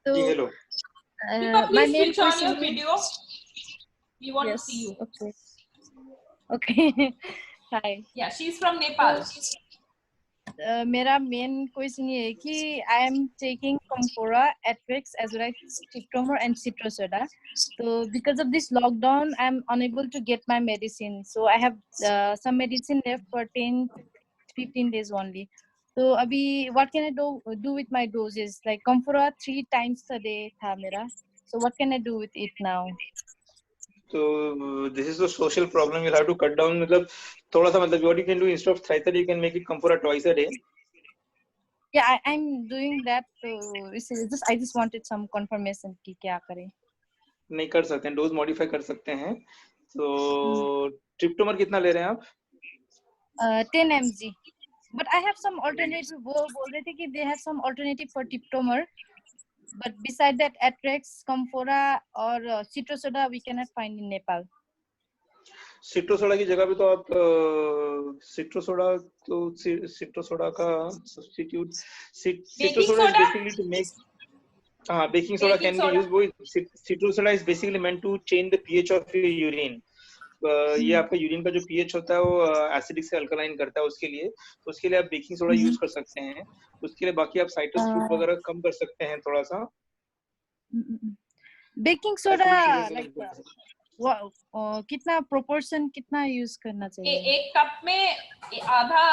So, जी, hello. Kripa, my please main switch on question your video. We want to see you. Okay. Okay. Hi. Yeah, she's from Nepal. मेरा main question ये है कि I am taking comfora, etrix as well as Tryptomer and Citrosoda. So because of this lockdown, I'm unable to get my medicine. So I have some medicine left for 10-15 days only. So अभी what can I do with my doses? Like Comfora 3 times a day था मेरा. So what can I do with it now? So this is a social problem. You'll have to cut down. मतलब थोड़ा सा, मतलब what you can do instead of thrice a day, you can make it Comfora twice a day. Yeah, I'm doing that. So I just wanted some confirmation कि क्या करें. नहीं कर सकते हैं, डोज मॉडिफाई कर सकते हैं. तो ट्रिप्टोमर कितना ले रहे हैं आप? 10 mg. But I have some alternative. वो बोल रहे थे कि they have some alternative for ट्रिप्टोमर. But beside that, Atrex, Comfora, or Citrosoda, we cannot find in Nepal. सिट्रोसोडा की जगह पे तो आप सिट्रोसोडा का substitute Citrosoda is basically to make baking soda Baking can be soda. used. वो citrosoda is basically meant to change the pH of your urine. ये आपका urine का जो pH होता है वो एसिडिक से अल्कलाइन करता है उसके लिए, तो उसके लिए आप बेकिंग सोडा यूज कर सकते हैं. उसके लिए बाकी आप साइट्रस फ्रूट वगैरह कम कर सकते हैं थोड़ा सा. बेकिंग सोडा लाइक कितना प्रोपोर्शन कितना यूज करना चाहिए? एक कप में आधा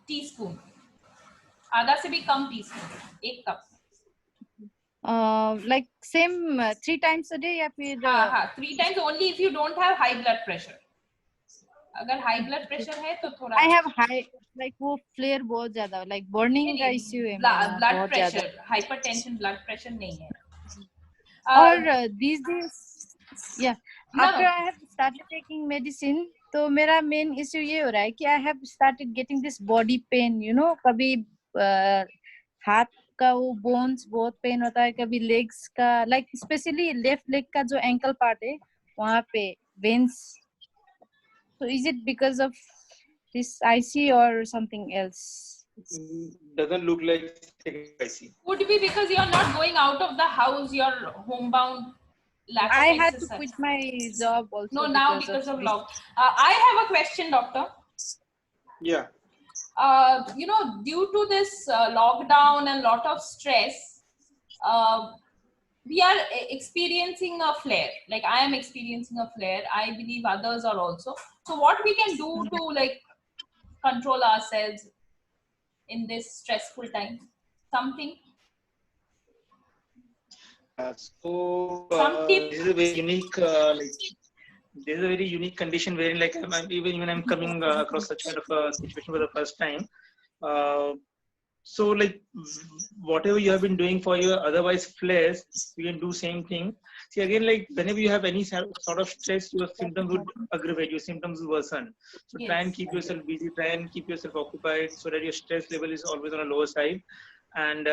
टीस्पून, आधा से भी कम टीस्पून, एक cup. Like same 3 times a day या फिर? हाँ 3 times only if you don't have high blood pressure. अगर high blood pressure है तो थोड़ा. I have high like वो flare बहुत ज्यादा like burning का issue है मेरा. Blood pressure, hypertension, blood pressure नहीं है. और these days, yeah, after I have started taking medicine, तो मेरा main issue ये हो रहा है कि I have started getting this body pain, you know, कभी हाथ का वो बोन्स बहुत पेन होता है, कभी लेग्स का लाइक स्पेशली लेफ्ट लेग का जो एंकल पार्ट है वहाँ पे veins. So is it because of this IC or something else? Doesn't look like IC. Could be because you are not going out of the house, you are homebound. Lack of I had to exercise. quit my job also. No, now because of lock. I have a question, doctor. Yeah. You know, due to this lockdown and lot of stress, we are experiencing a flare. Like I am experiencing a flare. I believe others are also. So what we can do to like control ourselves in this stressful time? Something? This is a very unique this is a very unique condition wherein like even when I'm coming across such kind of a situation for the first time. So like whatever you have been doing for your otherwise flares, you can do same thing. See again, like whenever you have any sort of stress, your symptoms would aggravate, your symptoms would worsen. So try and keep yourself busy, try and keep yourself occupied so that your stress level is always on a lower side. And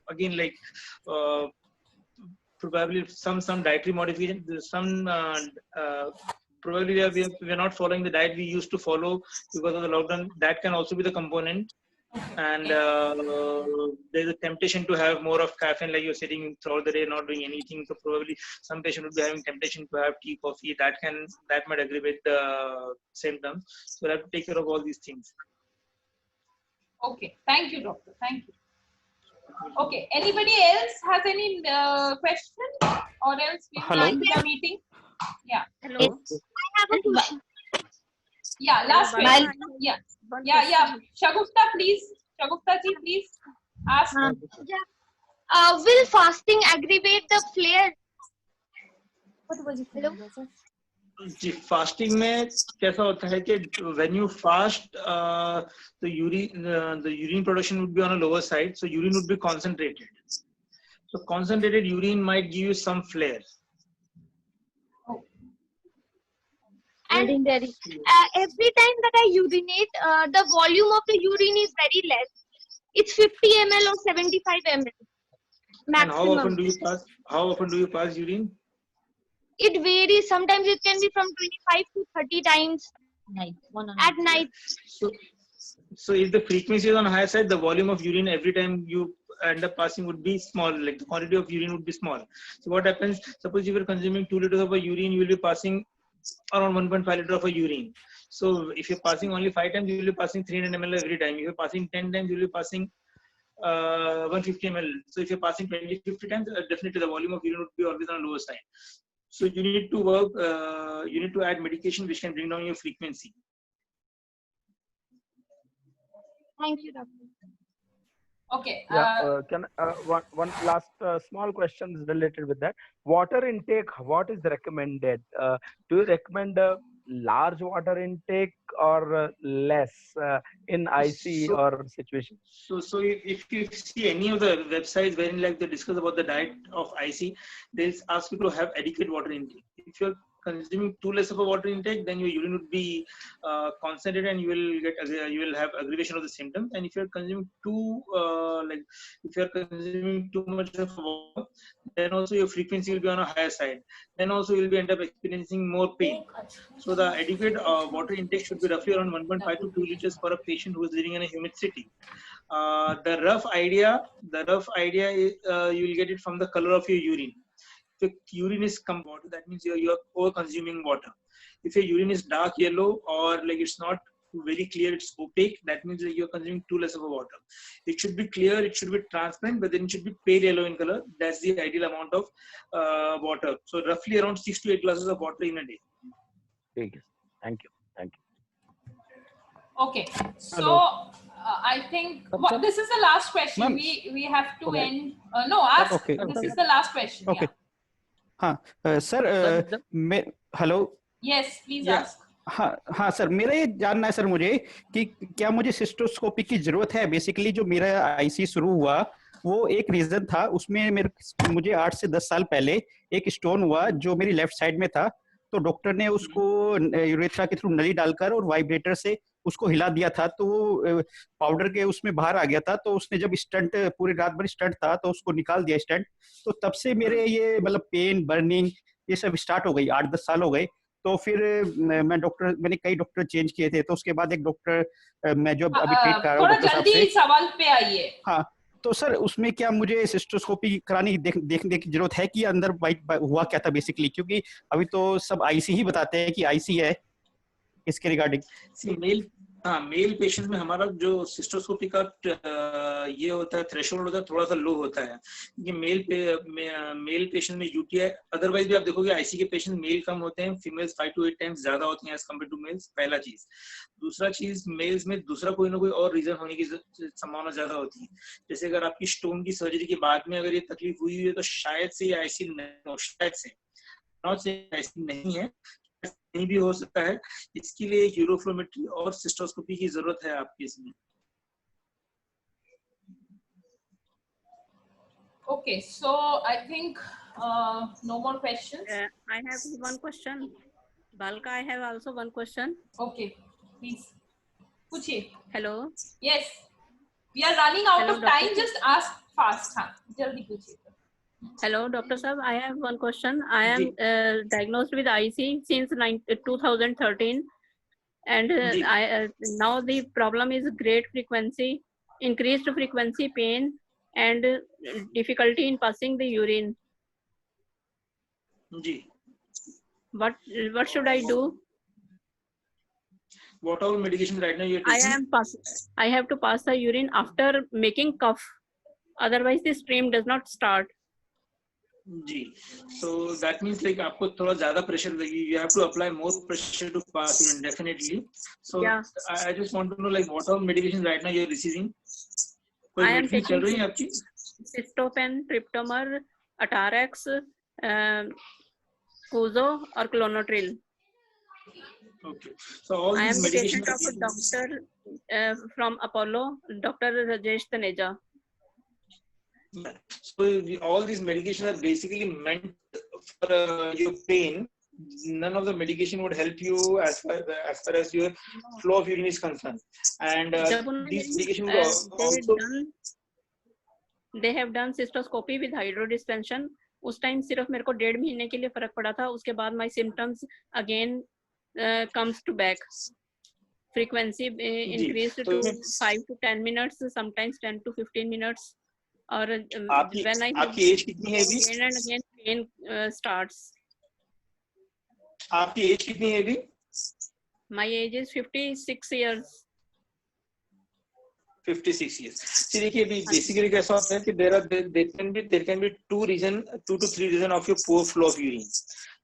again, like probably some dietary modification, probably we are not following the diet we used to follow because of the lockdown. That can also be the component. And there's a temptation to have more of caffeine, like you're sitting throughout the day not doing anything. So probably some patient would be having temptation to have tea, coffee. That might aggravate the symptoms. So we have to take care of all these things. Okay, thank you, doctor. Thank you. Okay, anybody else has any question or else we will end the meeting? Yeah. Hello. I have a question. Yeah, last question. Yeah. Shagufta, please. Shagufta ji, please ask. Will fasting aggravate the flare? Hello? जी fasting में कैसा होता है कि when you fast the urine production would be on a lower side, so urine would be concentrated. So concentrated urine might give you some flare. And every time that I urinate, the volume of the urine is very less. It's 50 ml or 75 ml maximum. And how often do you pass urine? It varies. Sometimes it can be from 25 to 30 times at night. So if the frequency is on the higher side, the volume of urine every time you end up passing would be small, like the quantity of urine would be small. So what happens, suppose you were consuming 2 liters of a urine, you will be passing around 1.5 liter of a urine. So if you're passing only 5 times, you will be passing 300 ml every time. If you're passing 10 times, you will be passing 150 ml. So if you're passing 20-50 times, definitely the volume of urine would be always on the lower side. So you need to work, you need to add medication which can bring down your frequency. Thank you, doctor. Okay. Can one last small question is related with that. Water intake, what is recommended? Do you recommend large water intake or less in IC or situation? So if you see any of the websites wherein like they discuss about the diet of IC, they'll ask you to have adequate water intake. If you're consuming too less of a water intake, then your urine would be concentrated and you will have aggravation of the symptoms. And if you're consuming if you're consuming too much of water, then also your frequency will be on a higher side. Then also you'll end up experiencing more pain. So the adequate water intake should be roughly around 1.5 to 2 liters for a patient who is living in a humid city. The rough idea is you will get it from the color of your urine. If your urine is water, that means you're over consuming water. If your urine is dark yellow or like it's not very clear, it's opaque, that means you're consuming too less of a water. It should be clear, it should be transparent, but then it should be pale yellow in color. That's the ideal amount of water. So roughly around 6 to 8 glasses of water in a day. Thank you. Thank you. Okay, so I think this is the last question. We have to end. No, ask. Okay. This is the last question. Okay. हाँ sir hello. Yes, please ask. हाँ sir, मेरा ये जानना है sir मुझे कि क्या मुझे सिस्टोस्कोपी की जरूरत है. बेसिकली जो मेरा आईसी शुरू हुआ वो एक रीजन था, उसमें मुझे 8 से 10 साल पहले एक स्टोन हुआ जो मेरी लेफ्ट साइड में था. तो डॉक्टर ने उसको यूरेथ्रा के थ्रू नली डालकर और वाइब्रेटर से उसको हिला दिया था, तो वो पाउडर के उसमें बाहर आ गया था. तो उसने जब स्टंट पूरी रात भर स्टंट था तो उसको निकाल दिया स्टंट. तो तब से मेरे ये मतलब पेन बर्निंग ये सब स्टार्ट हो गई. 8-10 साल हो गए. तो फिर मैंने कई डॉक्टर चेंज किए थे. तो उसके बाद एक डॉक्टर मैं जो अभी ट्रीट कर रहा हूँ थोड़ा जल्दी सवाल पे आइए. हाँ, तो सर उसमें क्या मुझे सिस्टोस्कोपी कराने देखने की जरूरत है कि अंदर हुआ क्या था बेसिकली, क्योंकि अभी तो सब आईसी ही बताते हैं कि आईसी है. इसके रिगार्डिंग मेल पेशेंट में हमारा जो सिस्टोस्कोपी का ये होता है थ्रेशोल्ड होता है थोड़ा सा लो होता है. ये मेल पेशेंट में यूटीआई, अदरवाइज भी आप देखोगे आईसी के पेशेंट मेल कम होते हैं, फीमेल्स 5 to 8 टाइम्स ज्यादा होती हैं एज कम्पेयर टू मेल्स. पहला चीज. दूसरा चीज, मेल्स में दूसरा कोई ना कोई और रीजन होने की संभावना ज्यादा होती है. जैसे अगर आपकी स्टोन की सर्जरी के बाद में अगर ये तकलीफ हुई है तो शायद से ये आईसी नहीं है, नहीं भी हो सकता है. इसके लिए यूरोफ्लोमेट्री और सिस्टोस्कोपी की जरूरत है आपके इसमें. Okay, so I think no more questions. I have one question. Balka, I have also one question. Okay, please. पूछिए. Hello. Yes, we are running out of time. Just ask fast. हाँ, जल्दी पूछिए. Hello, Dr. Sab. I have one question. I am diagnosed with IC since 2013, and now the problem is great frequency, increased frequency pain, and difficulty in passing the urine. What should I do? What all medication right now you're taking? I have to pass the urine after making cough. Otherwise, the stream does not start. Ji, so that means like आपको थोड़ा ज्यादा pressure लगी. You have to apply more pressure to pass urine definitely. So yeah. I just want to know like what all medications right now you are receiving. कोई medicine चल रही है आपकी? Cystopen, Triptomer, Atarax, Cuzo और Clonotril. Okay. So all these medications. I am patient of a doctor from Apollo, Dr. Rajesh Taneja. So all these medications are basically meant for your pain. None of the medication would help you as far as your flow of urine is concerned. And these medications also. They have done cystoscopy with hydrodistension. उस time सिर्फ मेरे को 1.5 महीने के लिए फर्क पड़ा था. उसके बाद my symptoms again comes to back. Frequency increased to 5 to 10 minutes, sometimes 10 to 15 minutes. और आपकी एज कितनी है अभी? Again and again pain starts. आपकी एज कितनी है अभी? My age is 56 years. 56 years. See, देखिए अभी basically कैसा होता है कि there can be 2 to 3 reasons of your poor flow of urine.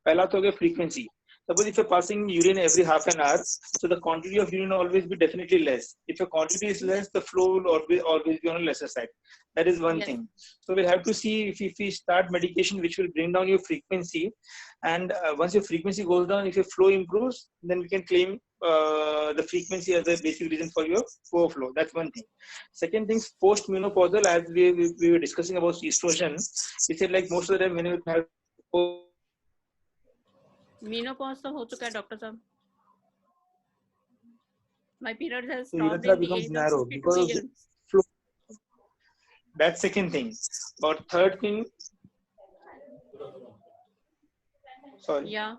पहला तो हो गया frequency. Suppose if you're passing urine every half an hour, so the quantity of urine will always be definitely less. If your quantity is less, the flow will always be on a lesser side. That is one thing. So we'll have to see if we start medication which will bring down your frequency, and once your frequency goes down, if your flow improves, then we can claim the frequency as a basic reason for your poor flow. That's one thing. Second thing, post-menopausal, as we were discussing about estrogen, we said like most of the time when you have menopause तो हो चुका है doctor साहब. My period has So stopped urethra in the becomes age of narrow 52 because years. flow. That's second thing. Or third thing. Sorry. Yeah.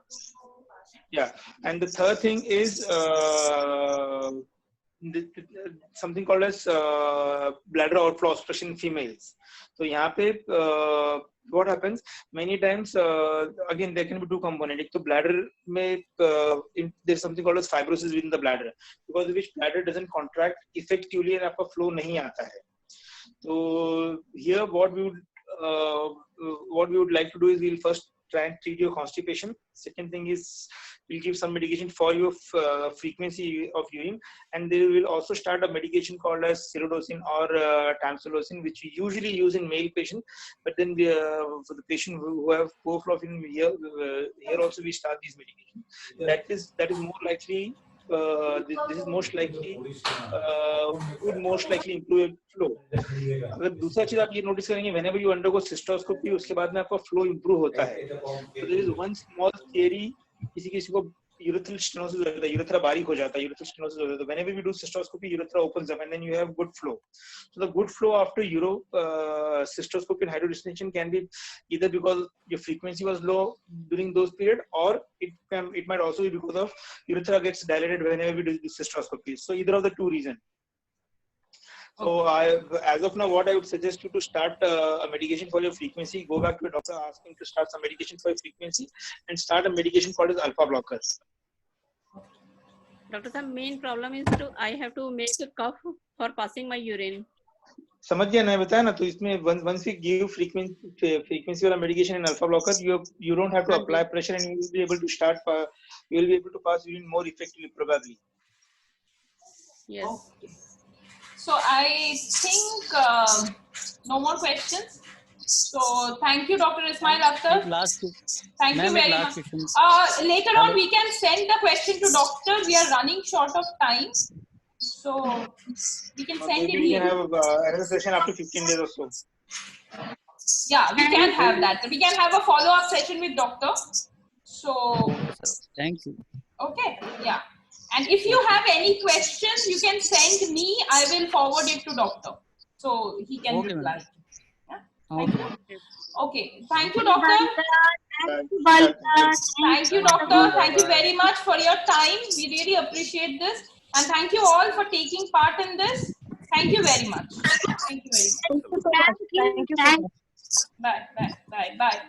Yeah, and the third thing is something called as bladder outflow obstruction in females. So यहाँ पे what happens many times, again there can be two components. एक तो bladder में there's something called as fibrosis within the bladder, because of which bladder doesn't contract effectively and आपका flow नहीं आता है. So here what we would like to do is we'll first try and treat your constipation. Second thing is we'll give some medication for your frequency of urine, and they will also start a medication called as silodosin or tamsulosin, which we usually use in male patients. But then for the patient who have poor flow of urine, here also we start these medications. That is more likely. This is most likely would most likely improve your flow. अगर दूसरा चीज आप ये notice करेंगे, whenever you undergo cystoscopy, उसके बाद में आपका flow improve होता है. So there is one small theory, किसी को urethral stenosis हो जाता है, urethra बारीक हो जाता है, urethral stenosis हो जाता है. Whenever we do cystoscopy, urethra opens up and then you have good flow. So the good flow after cystoscopy and hydrodistension can be either because your frequency was low during those period, or it might also be because of urethra gets dilated whenever we do the cystoscopy. So either of the two reasons. So as of now, what I would suggest you to start a medication for your frequency. Go back to your doctor, ask him to start some medication for your frequency, and start a medication called as alpha blockers. Doctor sir, main problem is I have to make a cuff for passing my urine. समझ गया ना, बताया ना. तो इसमें once we give frequency वाला medication and alpha blocker, you don't have to apply pressure and you will be able to pass urine more effectively probably. Yes. Okay. So I think no more questions. So thank you, Dr. Ismail Akhtar. Thank you very much. Later on, we can send the question to doctor. We are running short of time, so we can send it. We can have another session after 15 days or so. Yeah, we can have that. We can have a follow-up session with doctor. So thank you. Okay. Yeah. And if you have any questions, you can send me. I will forward it to doctor, so he can reply. Yeah? Thank you. Okay. Thank you, doctor. Thank you, doctor. Thank you very much for your time. We really appreciate this, and thank you all for taking part in this. Thank you very much. Thank you very much. Thank you so much. Thank you so much. Bye. Bye. Bye. Bye.